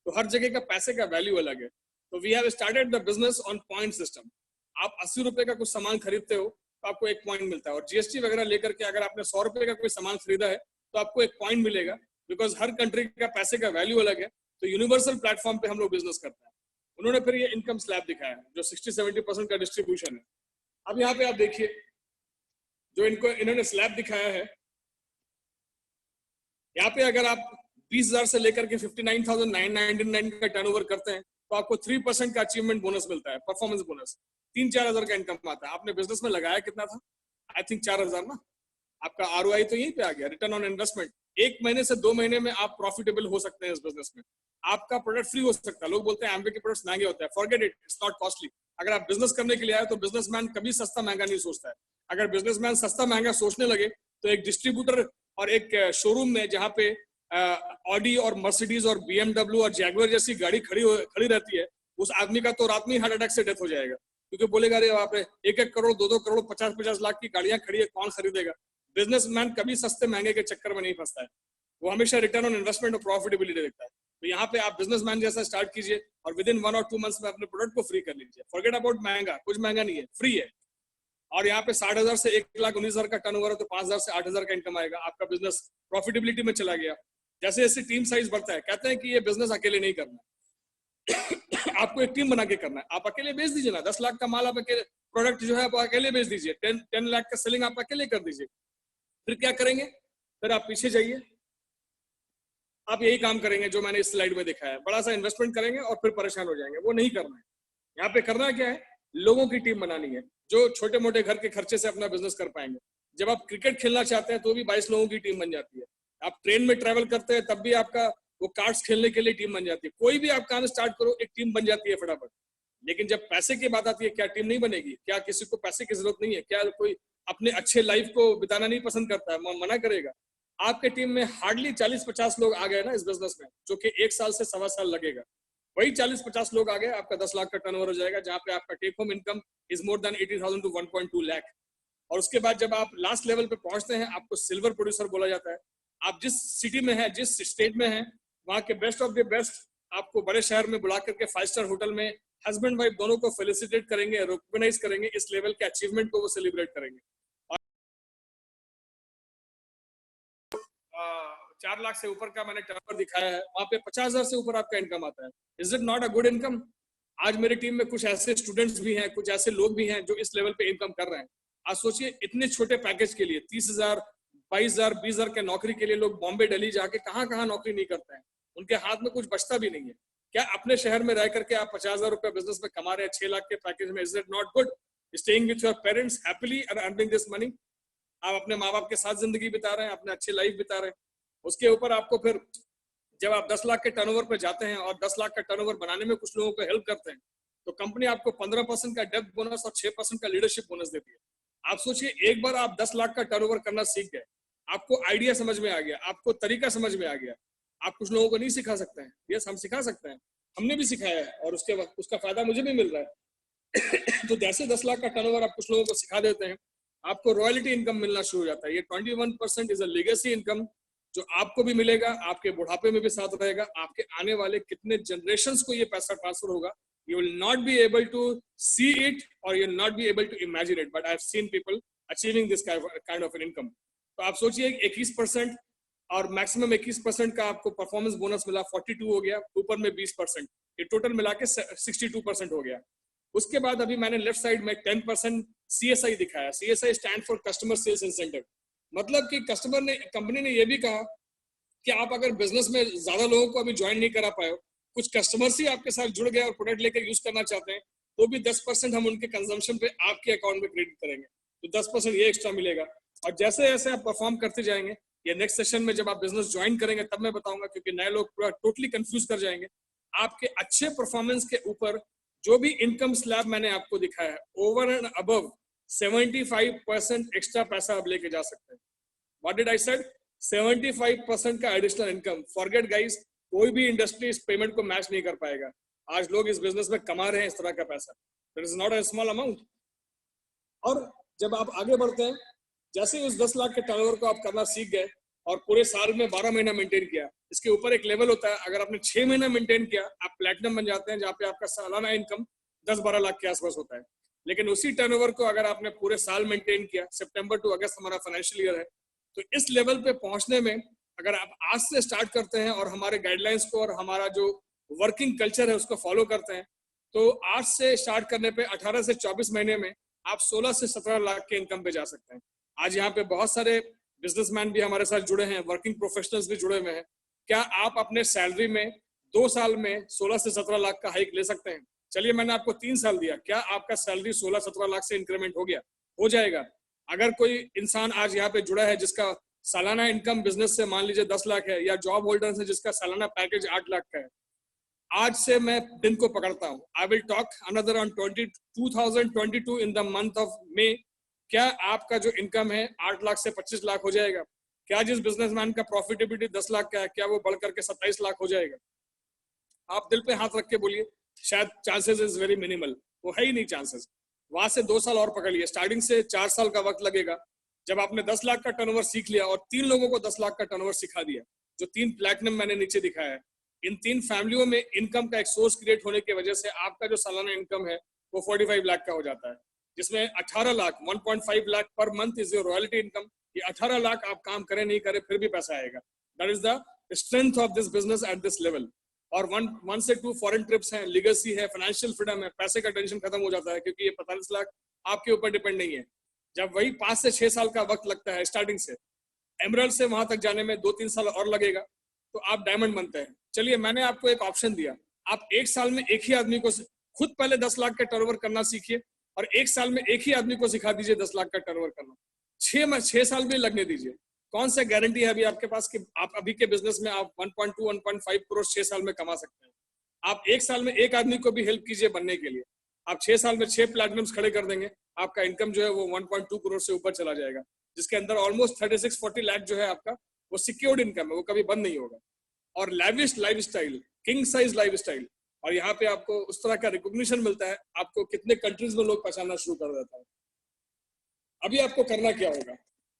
तो हर जगह का पैसे का वैल्यू अलग है। तो we have started the business on point system. आप 80 रुपए का कुछ सामान खरीदते हो तो आपको 1 पॉइंट मिलता है, और जीएसटी वगैरह लेकर के अगर आपने 100 रुपए का कोई सामान खरीदा है तो आपको 1 पॉइंट मिलेगा, बिकॉज हर कंट्री का पैसे का वैल्यू अलग है। तो यूनिवर्सल प्लेटफॉर्म पे हम लोग बिजनेस करते हैं। उन्होंने फिर ये इनकम स्लैब दिखाया है जो 60-70% का डिस्ट्रीब्यूशन है। अब यहाँ पे आप देखिए जो इन्होंने स्लैब दिखाया है, यहाँ पे अगर आप 20,000 से लेकर के 59,999 का टर्नओवर करते हैं तो आपको 3% का अचीवमेंट बोनस मिलता है, परफॉर्मेंस बोनस। 3-4 हजार का इनकम आता है। आपने बिजनेस में लगाया कितना था? आई थिंक 4,000 ना। आपका ROI तो यहीं पे आ गया, रिटर्न ऑन इन्वेस्टमेंट। 1 महीने से 2 महीने में आप प्रॉफिटेबल हो सकते हैं इस बिजनेस में। आपका प्रोडक्ट फ्री हो सकता है। लोग बोलते हैं एमवे के प्रोडक्ट्स महंगे होते हैं, forget it, it's not costly. अगर आप बिजनेस करने के लिए आए तो बिजनेसमैन कभी सस्ता महंगा नहीं सोचता है। अगर बिजनेसमैन सस्ता महंगा सोचने लगे तो एक डिस्ट्रीब्यूटर और एक शोरूम में जहाँ पे ऑडी और मर्सिडीज और BMW और जैगुआर जैसी गाड़ी खड़ी रहती है, उस आदमी का तो रात में हार्ट अटैक से डेथ हो जाएगा, क्योंकि बोलेगा अरे वहाँ पे 1-1 करोड़ 2-2 करोड़ 50-50 लाख की गाड़ियां खड़ी है, कौन खरीदेगा। बिजनेसमैन कभी सस्ते महंगे के चक्कर में नहीं फंसता है, वो हमेशा रिटर्न ऑन इन्वेस्टमेंट और प्रॉफिटेबिलिटी देखता है। तो यहाँ पे आप बिजनेसमैन जैसा स्टार्ट कीजिए और विद इन 1 और 2 मंथ्स में अपने प्रोडक्ट को फ्री कर लीजिए। फॉरगेट अबाउट महंगा, कुछ महंगा नहीं है, फ्री है। और यहाँ पे 60,000 से 1,19,000 का टर्नओवर है तो 5,000 से 8,000 का इनकम आएगा, आपका बिजनेस प्रॉफिटेबिलिटी में चला गया। जैसे जैसे टीम साइज बढ़ता है, कहते हैं कि ये बिजनेस अकेले नहीं करना आपको एक टीम बना के करना है। आप अकेले बेच दीजिए ना, 10 लाख का माल आप अकेले, प्रोडक्ट जो है आप अकेले बेच दीजिए, 10 लाख का सेलिंग आप अकेले कर दीजिए। फिर क्या करेंगे? फिर आप पीछे जाइए, आप यही काम करेंगे जो मैंने इस स्लाइड में दिखाया है। बड़ा सा इन्वेस्टमेंट करेंगे और फिर परेशान हो जाएंगे, वो नहीं करना है। यहाँ पे करना क्या है? लोगों की टीम बनानी है जो छोटे मोटे घर के खर्चे से अपना बिजनेस कर पाएंगे। जब आप क्रिकेट खेलना चाहते हैं तो भी 22 लोगों की टीम बन जाती है। आप ट्रेन में ट्रेवल करते हैं तब भी आपका वो कार्ड्स खेलने के लिए टीम बन जाती है। कोई भी आप काम स्टार्ट करो, एक टीम बन जाती है फटाफट। लेकिन जब पैसे की बात आती है, क्या टीम नहीं बनेगी? क्या किसी को पैसे की जरूरत नहीं है? क्या कोई अपने अच्छे लाइफ को बिताना नहीं पसंद करता है? मना करेगा? आपके टीम में हार्डली 40-50 लोग आ गए ना इस बिजनेस में, जो कि 1 साल से 1.25 साल लगेगा। वही 40-50 लोग आ गए, आपका 10 लाख का टर्नओवर हो जाएगा, जहाँ पे आपका take home income is more than 80,000 to 1.2 lakh. और उसके बाद जब आप लास्ट लेवल पे पहुंचते हैं, आपको सिल्वर प्रोड्यूसर बोला जाता है। आप जिस सिटी में है, जिस स्टेट में है, वहाँ के बेस्ट ऑफ द बेस्ट आपको बड़े शहर में बुला करके 5 स्टार होटल में हस्बैंड वाइफ दोनों को फेलिसिटेट करेंगे, रिकॉग्नाइज करेंगे, इस लेवल के अचीवमेंट को वो सेलिब्रेट करेंगे। 4 लाख से ऊपर का मैंने टर्नओवर दिखाया है, वहाँ पे 50,000 से ऊपर आपका इनकम आता है। Is it not a good income? आज मेरी टीम में कुछ ऐसे स्टूडेंट्स भी हैं, कुछ ऐसे लोग भी हैं जो इस लेवल पे इनकम कर रहे हैं। आज सोचिए इतने छोटे पैकेज के लिए 30,000, 22,000, 20,000 के नौकरी के लिए लोग बॉम्बे दिल्ली जाके कहाँ नौकरी नहीं करते हैं, उनके हाथ में कुछ बचता भी नहीं है। क्या अपने शहर में रह करके आप 50,000 रुपए बिजनेस में कमा रहे हैं 6 लाख के पैकेज में? Is it not good? Staying with your parents happily and earning this money, आप अपने माँ बाप के साथ जिंदगी बिता रहे हैं, अपने अच्छे लाइफ बिता रहे हैं। उसके ऊपर आपको फिर जब आप 10 लाख के टर्नओवर पे जाते हैं और 10 लाख का टर्नओवर बनाने में कुछ लोगों को हेल्प करते हैं, तो कंपनी आपको 15% का डेप्थ बोनस और 6% का लीडरशिप बोनस देती है। आप सोचिए, एक बार आप 10 लाख का टर्नओवर करना सीख गए, आपको आइडिया समझ में आ गया, आपको तरीका समझ में आ गया। आप कुछ लोगों को नहीं सिखा सकते हैं? यस, हम सिखा सकते हैं, हमने भी सिखाया है और उसके वक्त उसका फायदा मुझे भी मिल रहा है। तो जैसे 10 लाख का टर्नओवर आप कुछ लोगों को सिखा देते हैं, आपको रॉयल्टी इनकम मिलना शुरू हो जाता है। ये 21% इज अ लेगेसी इनकम जो आपको भी मिलेगा, आपके बुढ़ापे में भी साथ रहेगा, आपके आने वाले कितने जनरेशंस को ये पैसा ट्रांसफर होगा, you will not be able to see it or you will not be able to imagine it, but I have seen people achieving this kind of an income. तो आप सोचिए 21% और मैक्सिमम 21% का आपको परफॉर्मेंस बोनस मिला, 42 हो गया, ऊपर में 20%, ये टोटल मिला के 62% हो गया। उसके बाद अभी मैंने लेफ्ट साइड में 10% CSI दिखाया। CSI stand for customer sales incentive, मतलब कि कंपनी ने ये भी कहा कि आप अगर बिजनेस में ज्यादा लोगों को अभी ज्वाइन नहीं करा पाए हो, कुछ कस्टमर्स ही आपके साथ जुड़ गए और प्रोडक्ट लेकर यूज करना चाहते हैं, तो भी 10% हम उनके कंजम्पशन पे आपके अकाउंट में क्रेडिट करेंगे, तो 10% ये एक्स्ट्रा मिलेगा। और जैसे जैसे आप परफॉर्म करते जाएंगे, ये नेक्स्ट सेशन में जब आप बिजनेस ज्वाइन करेंगे तब मैं बताऊंगा, क्योंकि नए लोग पूरा टोटली कंफ्यूज कर जाएंगे। आपके अच्छे परफॉर्मेंस के ऊपर जो भी इनकम स्लैब मैंने आपको दिखाया है, ओवर एंड अबव 75% एक्स्ट्रा पैसा आप लेके जा सकते हैं। What did I said? 75% का एडिशनल इनकम। फॉरगेट गाइस, कोई भी इंडस्ट्री इस पेमेंट को मैच नहीं कर पाएगा। आज लोग इस बिजनेस में कमा रहे हैं इस तरह का पैसा, that is not a small amount. और जब आप आगे बढ़ते हैं, जैसे ही उस 10 लाख के टर्नओवर को आप करना सीख गए और पूरे साल में 12 महीना मेंटेन किया, इसके ऊपर एक लेवल होता है, अगर आपने 6 महीना मेंटेन किया, आप प्लैटिनम बन जाते हैं, जहाँ पे आपका सालाना इनकम 10-12 लाख के आसपास होता है। लेकिन उसी टर्नओवर को अगर आपने पूरे साल मेंटेन किया, सितंबर टू अगस्त हमारा फाइनेंशियल ईयर है, तो इस लेवल पे पहुंचने में अगर आप आज से स्टार्ट करते हैं और हमारे गाइडलाइंस को और हमारा जो वर्किंग कल्चर है उसको फॉलो करते हैं, तो आज से स्टार्ट करने पे 18 से 24 महीने में आप 16 से 17 लाख के इनकम पे जा सकते हैं। आज यहाँ पे बहुत सारे बिजनेसमैन भी हमारे साथ जुड़े हैं, वर्किंग प्रोफेशनल्स भी जुड़े हुए हैं। क्या आप अपने सैलरी में 2 साल में 16 से 17 लाख का हाइक ले सकते हैं? चलिए, मैंने आपको 3 साल दिया, क्या आपका सैलरी 16-17 लाख से इंक्रीमेंट हो गया? हो जाएगा। अगर कोई इंसान आज यहाँ पे जुड़ा है जिसका सालाना इनकम बिजनेस से मान लीजिए 10 लाख है, या जॉब होल्डर है जिसका सालाना पैकेज 8 लाख का है, आज से मैं दिन को पकड़ता हूँ। I will talk another on 2022 in the month of May. क्या आपका जो इनकम है 8 लाख से 25 लाख हो जाएगा? क्या जिस बिजनेसमैन का प्रॉफिटेबिलिटी 10 लाख का है, क्या वो बढ़ करके 27 लाख हो जाएगा? आप दिल पे हाथ रख के बोलिए, शायद चांसेस इज वेरी मिनिमल, वो है ही नहीं चांसेस। वहां से 2 साल और पकड़ लिए, स्टार्टिंग से 4 साल का वक्त लगेगा। जब आपने 10 लाख का टर्नओवर सीख लिया और 3 लोगों को 10 लाख का टर्नओवर सिखा दिया, जो 3 प्लैटिनम मैंने नीचे दिखाया है, इन 3 फैमिलियों में इनकम का एक सोर्स क्रिएट होने की वजह से आपका जो सालाना इनकम है वो 45 लाख का हो जाता है, जिसमें 18 lakh 1.5 lakh per month is your royalty income. ये 18 लाख आप काम करें नहीं करें फिर भी पैसा आएगा। That is the strength of this business at this level. और 1 से 2 फॉरेन ट्रिप्स हैं, लीगेसी है, फाइनेंशियल फ्रीडम है, पैसे का टेंशन खत्म हो जाता है, क्योंकि ये 45 लाख आपके ऊपर डिपेंड नहीं है। जब वही 5 से 6 साल का वक्त लगता है स्टार्टिंग से, एमरल्ड से वहां तक जाने में 2-3 साल और लगेगा, तो आप डायमंड बनते हैं। चलिए, मैंने आपको एक ऑप्शन दिया, आप 1 साल में एक ही आदमी को खुद पहले 10 लाख का टर्नओवर करना सीखिए और 1 साल में एक ही आदमी को सिखा दीजिए 10 लाख का टर्नओवर करना। 6 साल भी लगने दीजिए। कौन सा गारंटी है अभी आपके पास कि आप अभी के बिजनेस में आप 1.2-1.5 करोड़ 6 साल में कमा सकते हैं? आप 1 साल में एक आदमी को भी हेल्प कीजिए बनने के लिए, आप 6 साल में 6 प्लैटिनम्स खड़े कर देंगे, आपका इनकम जो है वो 1.2 करोड़ से ऊपर चला जाएगा, जिसके अंदर ऑलमोस्ट 36-40 लाख जो है आपका वो सिक्योर्ड इनकम है, वो कभी बंद नहीं होगा। और lavish lifestyle, king size lifestyle, और यहाँ पे आपको उस तरह का रिकॉग्निशन मिलता है, आपको कितने कंट्रीज में लोग पहचानना शुरू कर देता है। अभी आपको करना क्या होगा?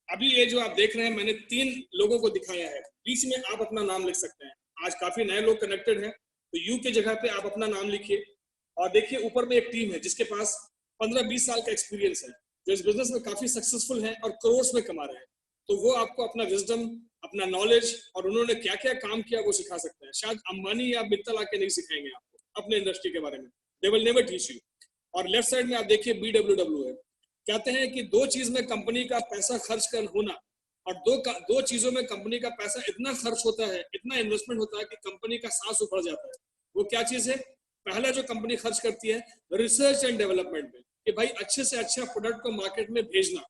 अभी ये जो आप देख रहे हैं, मैंने 3 लोगों को दिखाया है, बीच में आप अपना नाम लिख सकते हैं। आज काफी नए लोग कनेक्टेड हैं, तो यू के जगह पे आप अपना नाम लिखिए और देखिए ऊपर में एक टीम है जिसके पास 15-20 साल का एक्सपीरियंस है, जो इस बिजनेस में काफी सक्सेसफुल है और करोड़ में कमा रहे हैं। तो वो आपको अपना विजडम, अपना नॉलेज और उन्होंने क्या क्या काम किया वो सिखा सकते हैं। शायद अंबानी या मित्तल आके नहीं सिखाएंगे आपको अपने इंडस्ट्री के बारे में, दे विल नेवर टीच यू। और लेफ्ट साइड में आप देखिए BWW है। कहते हैं कि 2 चीज में कंपनी का पैसा खर्च कर होना, और 2 चीजों में कंपनी का पैसा इतना खर्च होता है, इतना इन्वेस्टमेंट होता है कि कंपनी का सांस उखड़ जाता है। वो क्या चीज है? पहला जो कंपनी खर्च करती है रिसर्च एंड डेवलपमेंट में, कि भाई अच्छे से अच्छा प्रोडक्ट को मार्केट में भेजना,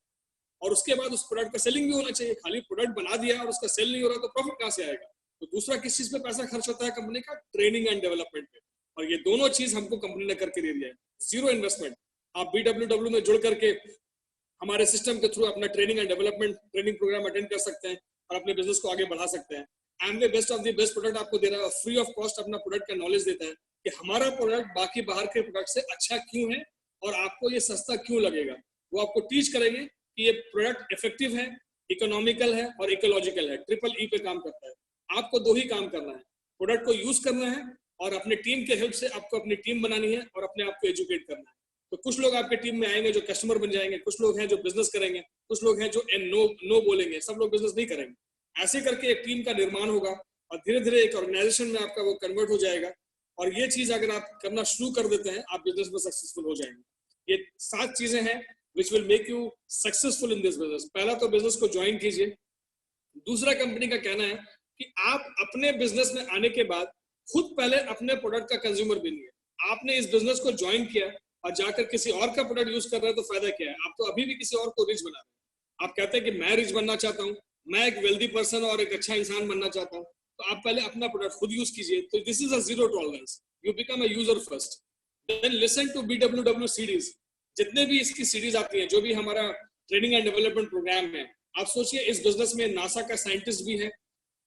और उसके बाद उस प्रोडक्ट का सेलिंग भी होना चाहिए। खाली प्रोडक्ट बना दिया और उसका सेल नहीं हो रहा तो प्रॉफिट कहां से आएगा? तो दूसरा किस चीज पे पैसा खर्च होता है कंपनी का? ट्रेनिंग एंड डेवलपमेंट पे। और ये दोनों चीज हमको कंपनी ने करके दे दिया है, 0 इन्वेस्टमेंट। आप BWW में जुड़ करके हमारे सिस्टम के थ्रू अपना training and development training program attend कर सकते हैं और अपने बिजनेस को आगे बढ़ा सकते हैं। Amway best of the best product आपको दे रहा है और फ्री ऑफ कॉस्ट अपना प्रोडक्ट का नॉलेज देता है कि हमारा प्रोडक्ट बाकी बाहर के प्रोडक्ट से अच्छा क्यों है और आपको ये सस्ता क्यों लगेगा। वो आपको टीच करेंगे कि ये प्रोडक्ट इफेक्टिव है, इकोनॉमिकल है और इकोलॉजिकल है, ट्रिपल ई पे काम करता है। आपको दो ही काम करना है, प्रोडक्ट को यूज करना है और अपने टीम के हेल्प से आपको अपनी टीम बनानी है और अपने आप को एजुकेट करना है। तो कुछ लोग आपके टीम में आएंगे जो कस्टमर बन जाएंगे, कुछ लोग हैं जो बिजनेस करेंगे, कुछ लोग हैं जो नो नो बोलेंगे, सब लोग बिजनेस नहीं करेंगे। ऐसे करके एक टीम का निर्माण होगा और धीरे धीरे एक ऑर्गेनाइजेशन में आपका वो कन्वर्ट हो जाएगा। और ये चीज अगर आप करना शुरू कर देते हैं, आप बिजनेस में सक्सेसफुल हो जाएंगे। ये 7 चीजें हैं which will make you successful in this business। पहला तो बिजनेस को ज्वाइन कीजिए। दूसरा, कंपनी का कहना है कि आप अपने बिजनेस में आने के बाद खुद पहले अपने प्रोडक्ट का कंज्यूमर बनिए। आपने इस बिजनेस को ज्वाइन किया और जाकर किसी और का प्रोडक्ट यूज कर रहे हैं तो फायदा क्या है? आप तो अभी भी किसी और को रिच बना रहे हैं। आप कहते हैं कि मैं रिच बनना चाहता हूँ, मैं एक वेल्दी पर्सन और एक अच्छा इंसान बनना चाहता हूँ, तो आप पहले अपना प्रोडक्ट खुद यूज कीजिए। तो this is a zero tolerance, you become a user first. Then listen to BWW series. जितने भी इसकी सीरीज आती है, जो भी हमारा ट्रेनिंग एंड डेवलपमेंट प्रोग्राम है, आप सोचिए इस बिजनेस में नासा का साइंटिस्ट भी है,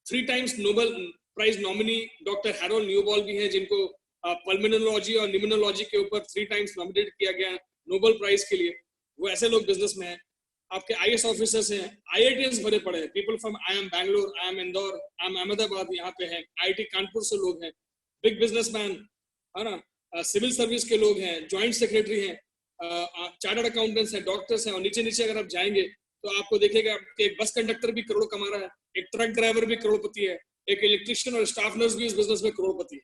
3 times Nobel prize nominee doctor Harold Newball भी है, जिनको पल्मोनोलॉजी और निमोनोलॉजी के ऊपर 3 टाइम्स नॉमिनेट किया गया नोबेल प्राइज के लिए। वो ऐसे लोग बिजनेस में हैं। आपके IAS ऑफिसर्स हैं, IITs भरे पड़े हैं, people from IIM Bangalore, IIM Indore, IIM Ahmedabad यहाँ पे हैं, IIT कानपुर से लोग हैं, बिग बिजनेसमैन है ना, सिविल सर्विस के लोग हैं, ज्वाइंट सेक्रेटरी हैं, चार्टर्ड अकाउंटेंट्स हैं, डॉक्टर्स हैं। और नीचे नीचे अगर आप जाएंगे तो आपको देखेगा कि एक बस कंडक्टर भी करोड़ कमा रहा है, एक ट्रक ड्राइवर भी करोड़पति है, एक इलेक्ट्रिशियन और स्टाफ नर्स भी इस बिजनेस में करोड़पति है।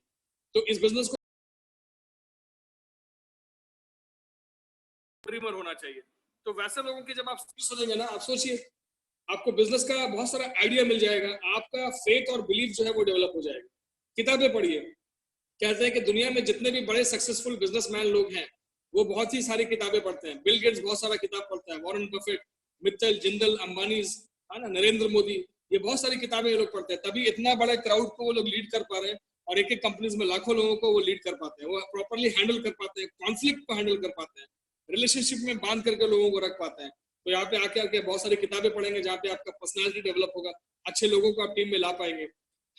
तो इस बिजनेस को ड्रीमर होना चाहिए। तो वैसे लोगों की जब आप सुनेंगे ना, आप सोचिए आपको बिजनेस का बहुत सारा आइडिया मिल जाएगा, आपका फेथ और बिलीफ जो है वो डेवलप हो जाएगा। किताबें पढ़िए। कहते हैं कि दुनिया में जितने भी बड़े सक्सेसफुल बिजनेसमैन लोग हैं वो बहुत ही सारी किताबें पढ़ते हैं। बिल गेट्स बहुत सारा किताब पढ़ता है, वॉरेन बफेट, मित्तल, जिंदल, अंबानी, है ना, नरेंद्र मोदी, ये बहुत सारी किताबें ये लोग पढ़ते हैं, तभी इतना बड़ा क्राउड को वो लोग लीड कर पा रहे हैं और एक एक कंपनीज में लाखों लोगों को वो लीड कर पाते हैं, वो प्रॉपरली हैंडल कर पाते हैं, कॉन्फ्लिक्ट को हैंडल कर पाते हैं, रिलेशनशिप में बांध करके लोगों को रख पाते हैं। तो यहाँ पे आके बहुत सारी किताबें पढ़ेंगे जहाँ पे आपका पर्सनैलिटी डेवलप होगा, अच्छे लोगों को आप टीम में ला पाएंगे।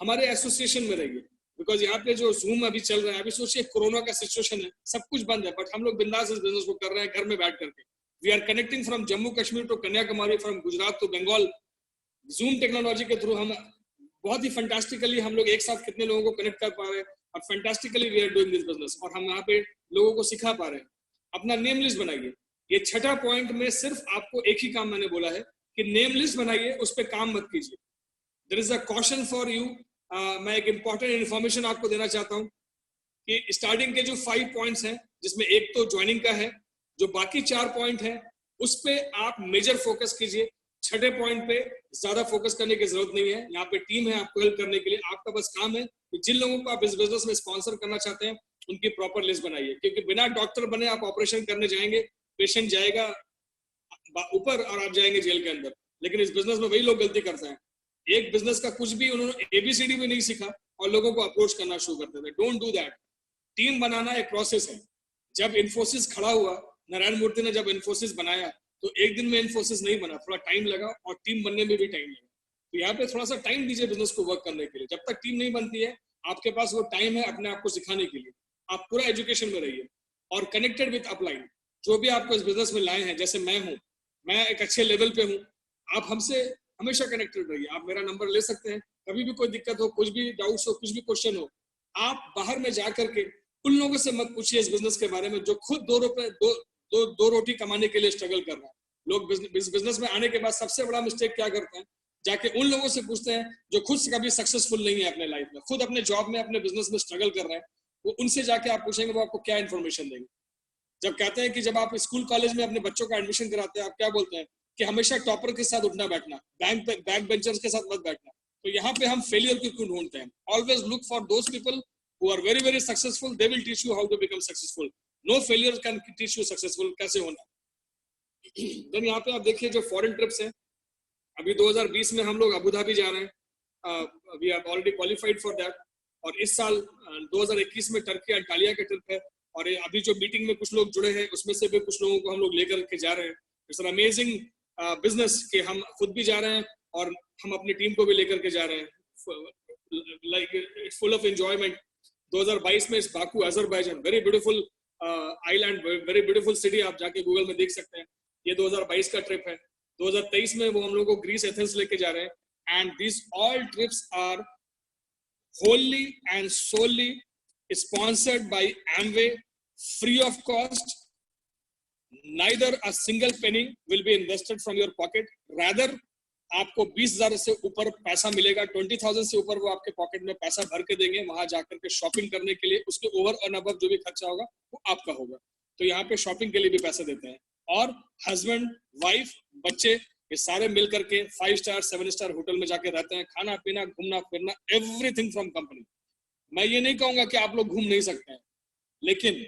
हमारे एसोसिएशन में रहिए, बिकॉज यहाँ पे जो जूम अभी चल रहा है, अभी सोचिए कोरोना का सिचुएशन है, सब कुछ बंद है, बट हम लोग बिंदास इस बिजनेस को कर रहे हैं घर में बैठ करके। We are connecting from Jammu Kashmir to Kanyakumari, from Gujarat to Bengal. Zoom technology के थ्रू हम बहुत ही फैंटास्टिकली हम लोग एक साथ कितने लोगों को कनेक्ट कर पा रहे हैं और fantastically we are doing this business, और हम यहाँ पे लोगों को सिखा पा रहे हैं। अपना नेम लिस्ट बनाइए। ये 6ठा पॉइंट में सिर्फ आपको एक ही काम मैंने बोला है कि नेम लिस्ट बनाइए, उस पर काम मत कीजिए। There is a caution for you. मैं एक इंपॉर्टेंट इन्फॉर्मेशन आपको देना चाहता हूँ कि स्टार्टिंग के जो 5 पॉइंट्स हैं, जिसमें एक तो ज्वाइनिंग का है, जो बाकी 4 पॉइंट है उस पे आप मेजर फोकस कीजिए। 6ठे पॉइंट पे ज्यादा फोकस करने की जरूरत नहीं है। यहाँ पे टीम है आपको हेल्प करने के लिए। आपका बस काम है कि जिन लोगों को आप इस बिजनेस में स्पॉन्सर करना चाहते हैं उनकी प्रॉपर लिस्ट बनाइए, क्योंकि बिना डॉक्टर बने आप ऑपरेशन करने जाएंगे, पेशेंट जाएगा ऊपर और आप जाएंगे जेल के अंदर। लेकिन इस बिजनेस में वही लोग गलती करते हैं, एक बिजनेस का कुछ भी उन्होंने ABCD भी नहीं सीखा और लोगों को अप्रोच करना शुरू कर देते हैं। Don't do that. टीम बनाना एक प्रोसेस है। जब इन्फोसिस खड़ा हुआ, नारायण मूर्ति ने जब इन्फोसिस बनाया तो एक दिन में इन्फोसिस नहीं बना, थोड़ा टाइम लगा और टीम बनने में भी टाइम लगा। तो यहाँ पे थोड़ा सा टाइम दीजिए बिजनेस को वर्क करने के लिए। जब तक टीम नहीं बनती है आपके पास वो टाइम है अपने आप को सिखाने के लिए। आप पूरा एजुकेशन में रहिए और कनेक्टेड विद अपलाइन। जो भी आपको इस बिजनेस में लाए हैं, जैसे मैं हूँ, मैं एक अच्छे लेवल पे हूँ, आप हमसे हमेशा कनेक्टेड रहिए। आप मेरा नंबर ले सकते हैं, कभी भी कोई दिक्कत हो, कुछ भी डाउट्स हो, कुछ भी क्वेश्चन हो, आप बाहर में जा करके उन लोगों से मत पूछिए इस बिजनेस के बारे में जो खुद 2 रोटी कमाने के लिए स्ट्रगल कर रहे हैं। लोग बिजनेस में आने के बाद सबसे बड़ा मिस्टेक क्या करते हैं, जाके उन लोगों से पूछते हैं जो खुद कभी सक्सेसफुल नहीं है अपने लाइफ में, खुद अपने जॉब में, अपने बिजनेस में स्ट्रगल कर रहे हैं। वो उनसे जाके आप पूछेंगे वो आपको क्या इन्फॉर्मेशन देंगे। जब कहते हैं कि जब आप स्कूल कॉलेज में अपने बच्चों का एडमिशन कराते हैं, आप क्या बोलते हैं कि हमेशा टॉपर के साथ उठना बैठना, बैक बेंचर्स के साथ मत बैठना। तो यहाँ पे हम फेलियर को क्यों ढूंढते हैं? Always look for those people who are very very successful, they will teach you how to become successful. No failure can teach you successful कैसे होना। देन यहाँ पे आप देखिए जो फॉरेन ट्रिप्स हैं, अभी 2020 में हम लोग अबू धाबी जा रहे हैं, we are already qualified for that. और इस साल 2021 में टर्की अंटालिया का ट्रिप है, और अभी जो मीटिंग में कुछ लोग जुड़े हैं उसमें से भी कुछ लोगों को हम लोग लेकर के जा रहे हैं। इट्स एन अमेजिंग बिजनेस कि हम खुद भी जा रहे हैं और हम अपनी टीम को भी लेकर के जा रहे हैं। Like it's full of enjoyment. 2022 में इस Baku Azerbaijan, very beautiful island, very beautiful city, आप जाके गूगल में देख सकते हैं। ये 2022 का ट्रिप है। 2023 में वो हम लोग को ग्रीस एथेंस लेके जा रहे हैं and this all trips are wholly and solely sponsored by Amway, free of cost. Neither a single penny will be invested from your pocket. Rather, आपको 20,000 से ऊपर पैसा मिलेगा, 20,000 से ऊपर वो आपके पॉकेट में पैसा भर के देंगे वहां जाकर के शॉपिंग करने के लिए। उसके ओवर और अबव जो भी खर्चा होगा वो आपका होगा। तो यहाँ पे शॉपिंग के लिए भी पैसा देते हैं और हस्बैंड, वाइफ, बच्चे ये सारे मिल करके 5 स्टार 7 स्टार होटल में जाके रहते हैं, खाना पीना घूमना फिरना एवरीथिंग फ्रॉम कंपनी। मैं ये नहीं कहूंगा कि आप लोग घूम नहीं सकते हैं, लेकिन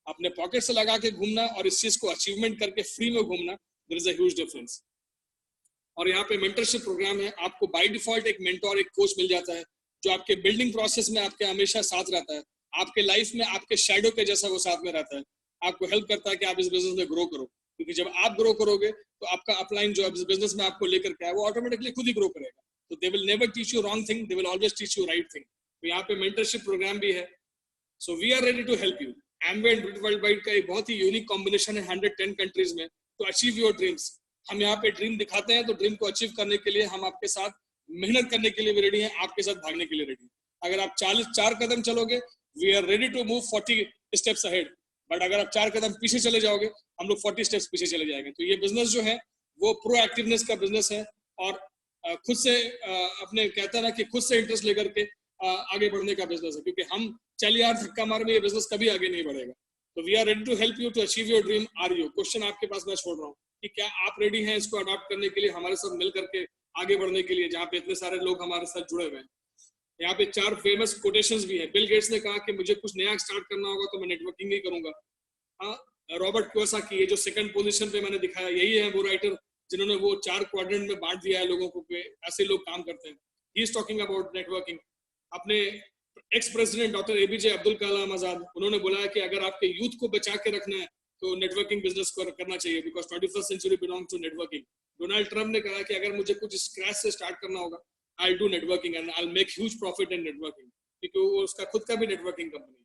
अपने पॉकेट से लगा के घूमना और इस चीज को अचीवमेंट करके फ्री में घूमना, there is a huge difference. और यहाँ पे मेंटरशिप प्रोग्राम है, आपको बाय डिफॉल्ट एक मेंटोर, एक कोच मिल जाता है जो आपके बिल्डिंग प्रोसेस में आपके हमेशा साथ रहता है, आपके लाइफ में आपके शैडो के जैसा वो साथ में रहता है, आपको हेल्प करता है कि आप इस बिजनेस में ग्रो करो। क्योंकि जब आप ग्रो करोगे तो आपका अपलाइन जो इस बिजनेस में आपको लेकर के आए वो ऑटोमेटिकली खुद ही ग्रो करेगा। तो they will never teach you wrong thing, they will always teach you right thing. तो यहाँ पे मेंटरशिप प्रोग्राम भी है। So we are ready to help you. Amway and Britt worldwide का एक बहुत ही यूनिक कॉम्बिनेशन है 110 कंट्रीज में टू अचीव योर ड्रीम्स। हम यहाँ पे ड्रीम दिखाते हैं, तो ड्रीम को अचीव करने के लिए हम आपके साथ मेहनत करने के लिए भी रेडी हैं, आपके साथ भागने के लिए रेडी हैं। अगर आप 4 कदम चलोगे, we are ready to move 40 steps ahead, but अगर आप 4 कदम पीछे चले जाओगे, हम लोग 40 स्टेप्स पीछे चले जाएंगे। तो ये बिजनेस जो है वो प्रोएक्टिवनेस का बिजनेस है और खुद से अपने कहता है ना कि खुद से इंटरेस्ट लेकर के आगे बढ़ने का बिजनेस है। क्योंकि हम चल यार धक्का मार में ये बिजनेस कभी आगे नहीं बढ़ेगा। तो we are ready to help you to achieve your dream. Are you? Question आपके पास मैं छोड़ रहा हूँ कि क्या आप रेडी हैं इसको अडॉप्ट करने के लिए, हमारे साथ मिल करके आगे बढ़ने के लिए, जहाँ पे इतने सारे लोग हमारे साथ जुड़े हुए हैं। यहाँ पे 4 फेमस कोटेशंस भी है। बिल गेट्स ने कहा कि मुझे कुछ नया स्टार्ट करना होगा तो मैं नेटवर्किंग ही करूंगा। हाँ, रॉबर्ट कियोसाकी, ये जो सेकंड पोजीशन पे मैंने दिखाया, यही है वो राइटर जिन्होंने वो 4 क्वाड्रेंट में बांट दिया है लोगों को कि ऐसे लोग काम करते हैं। He is talking about networking. अपने ex president doctor APJ Abdul Kalam Azad, उन्होंने बोला है कि अगर आपके यूथ को बचा के रखना है तो नेटवर्किंग बिजनेस को करना चाहिए, because 21st century belongs to networking. Donald Trump ने कहा कि अगर मुझे कुछ स्क्रैच से स्टार्ट करना होगा, I'll do networking and I'll make huge profit in networking, क्योंकि वो उसका खुद का भी नेटवर्किंग कंपनी है।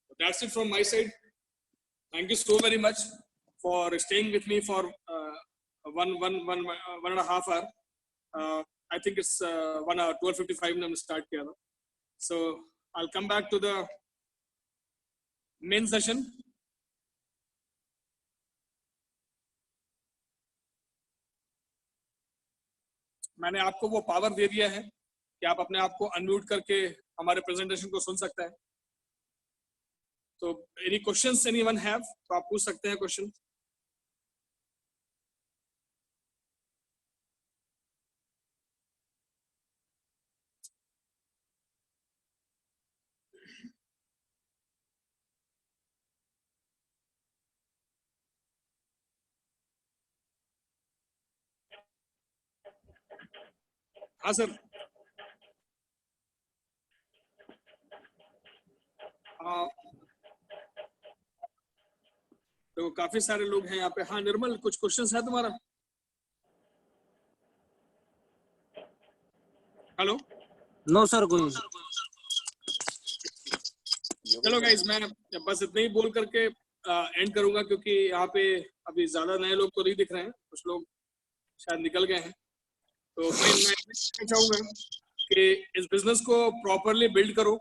So that's it from my side. Thank you so very much for staying with me for one and a half hour. I think it's 1 hour 12:55 में हमने start किया था. So I'll come back to the main session. मैंने आपको वो power दे दिया है कि आप अपने आप को अनम्यूट करके हमारे प्रेजेंटेशन को सुन सकते हैं। तो एनी क्वेश्चंस एनीवन हैव, तो आप पूछ सकते हैं क्वेश्चन। हाँ सर। तो काफी सारे लोग हैं यहाँ पे। हाँ निर्मल, कुछ क्वेश्चंस है तुम्हारा? हेलो?
नो सर, कोई।
चलो गाइस, मैं बस इतना ही बोल करके एंड करूंगा, क्योंकि यहाँ पे अभी ज्यादा नए लोग तो नहीं दिख रहे हैं, कुछ लोग शायद निकल गए हैं। तो मैं चाहूंगा कि इस बिजनेस को प्रॉपरली बिल्ड करो,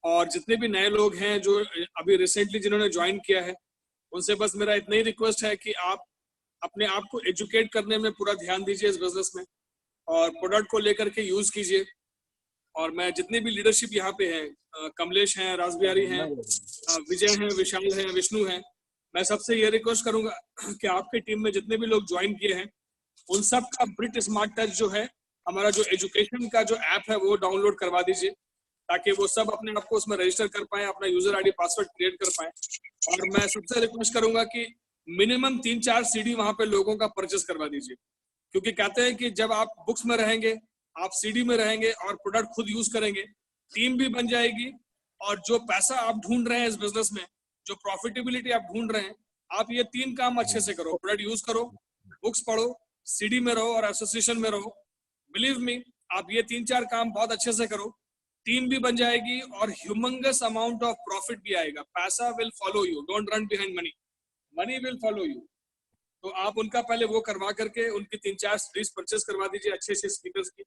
और जितने भी नए लोग हैं जो अभी रिसेंटली जिन्होंने ज्वाइन किया है, उनसे बस मेरा इतना ही रिक्वेस्ट है कि आप अपने आप को एजुकेट करने में पूरा ध्यान दीजिए इस बिजनेस में, और प्रोडक्ट को लेकर के यूज कीजिए। और मैं जितने भी लीडरशिप यहाँ पे हैं, कमलेश हैं, राजबिहारी हैं, विजय हैं, विशाल हैं, विष्णु हैं, मैं सबसे ये रिक्वेस्ट करूंगा कि आपके टीम में जितने भी लोग ज्वाइन किए हैं, उन सब का ब्रिट स्मार्ट टच जो है, हमारा जो एजुकेशन का जो ऐप है वो डाउनलोड करवा दीजिए, ताकि वो सब अपने आप को उसमें रजिस्टर कर पाए, अपना यूजर आईडी पासवर्ड क्रिएट कर पाए। और मैं सबसे रिक्वेस्ट करूंगा कि मिनिमम 3-4 सीडी वहां पे लोगों का परचेस करवा दीजिए, क्योंकि कहते हैं कि जब आप बुक्स में रहेंगे, आप सीडी में रहेंगे और प्रोडक्ट खुद यूज करेंगे, टीम भी बन जाएगी, और जो पैसा आप ढूंढ रहे हैं इस बिजनेस में, जो प्रॉफिटेबिलिटी आप ढूंढ रहे हैं, आप ये 3 काम अच्छे से करो। प्रोडक्ट यूज करो, बुक्स पढ़ो, सीडी में रहो और एसोसिएशन में रहो। बिलीव मी, आप ये 3-4 काम बहुत अच्छे से करो, टीम भी बन जाएगी और ह्यूमंगस अमाउंट ऑफ प्रॉफिट भी आएगा। पैसा will follow you, don't run behind money, money will follow you. तो आप उनका पहले वो करवा करके उनकी 3-4 सीडीज परचेस करवा दीजिए अच्छे से स्पीकर्स की.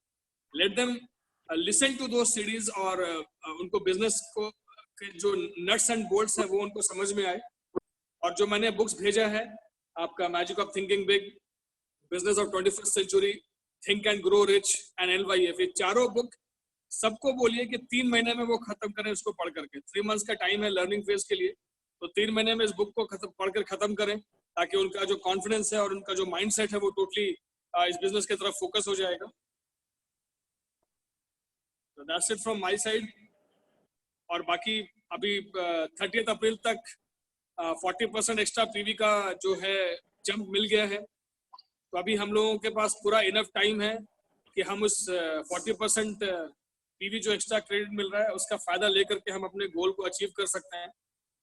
Let them listen to those CDs और उनको बिजनेस को के जो नट्स एंड बोल्ट्स है वो उनको समझ में आए. और जो मैंने बुक्स भेजा है आपका magic of thinking big, business of 21st century, think and grow rich and LYF, ये चारों बुक सबको बोलिए कि 3 महीने में वो खत्म करें उसको पढ़ करके. 3 मंथ्स का टाइम है लर्निंग फेज के लिए, तो 3 महीने में इस बुक को पढ़कर खत्म करें ताकि उनका जो कॉन्फिडेंस है और उनका जो माइंडसेट है वो टोटली इस बिजनेस की तरफ फोकस हो जाएगा. तो that's it from my side. और बाकी अभी 30th अप्रैल तक 40% एक्स्ट्रा पीवी का जो है जंप मिल गया है. तो अभी हम लोगों के पास पूरा इनफ टाइम है कि हम उस 40% पीवी जो एक्स्ट्रा क्रेडिट मिल रहा है उसका फायदा लेकर के हम अपने गोल को अचीव कर सकते हैं.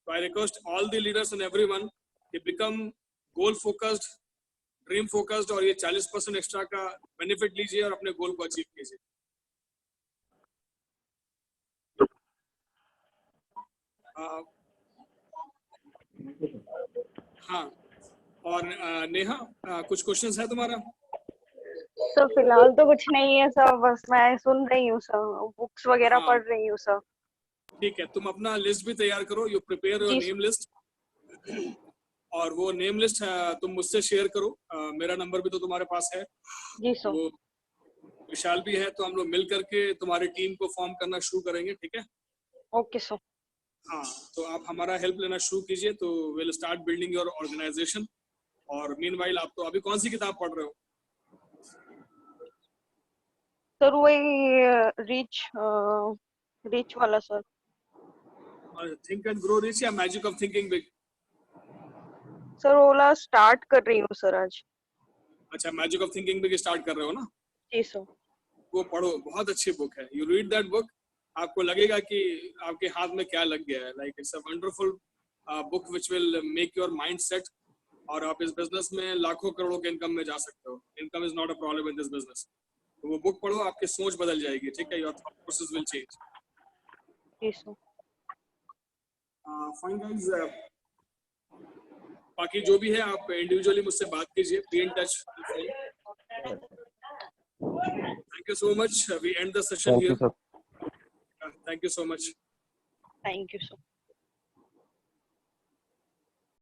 तो I request all the leaders and everyone कि बिकम गोल फोकस्ड, ड्रीम फोकस्ड, और ये 40% एक्स्ट्रा का बेनिफिट लीजिए और अपने गोल को अचीव कीजिए. हाँ, और नेहा कुछ क्वेश्चंस है तुम्हारा?
सर फिलहाल तो कुछ नहीं है सर, बस मैं सुन रही हूँ सर, बुक्स वगैरह
हाँ.
पढ़ रही हूँ सर.
ठीक है, तुम अपना लिस्ट भी तैयार करो. यू प्रिपेयर योर
जी
नेम लिस्ट, और वो नेम लिस्ट तुम मुझसे शेयर करो. मेरा नंबर भी तो तुम्हारे पास है.
जी सर.
वो विशाल भी है, तो हम लोग मिल करके तुम्हारी टीम को फॉर्म करना शुरू करेंगे. ठीक है?
Okay sir.
हाँ, तो आप हमारा हेल्प लेना शुरू कीजिए, तो will start building your organisation. और मीनवाइल आप तो अभी कौन सी किताब पढ़ रहे हो?
सर वही रिच वाला sir.
Think and grow rich या magic of thinking big?
Sir वो वाला स्टार्ट कर रही हूँ सर आज.
अच्छा, magic of thinking big start कर रहे हो ना?
जी सर.
वो पढ़ो, बहुत अच्छी बुक है. यू रीड दैट बुक, आपको लगेगा कि आपके हाथ में क्या लग गया है. Like it's a wonderful book which will make your mind set, और आप इस बिजनेस में लाखों करोड़ों के इनकम में जा सकते हो. Income is not a problem in this business. तो वो बुक पढ़ो, आपकी सोच बदल जाएगी. ठीक है? Your thought process will change.
जी सर.
फाइन गाइस, बाकी जो भी है आप इंडिविजुअली मुझसे बात कीजिए. Be in touch. Thank you so much. We end the session
thank you
here.
Sir.
Thank you so much.
Thank you sir.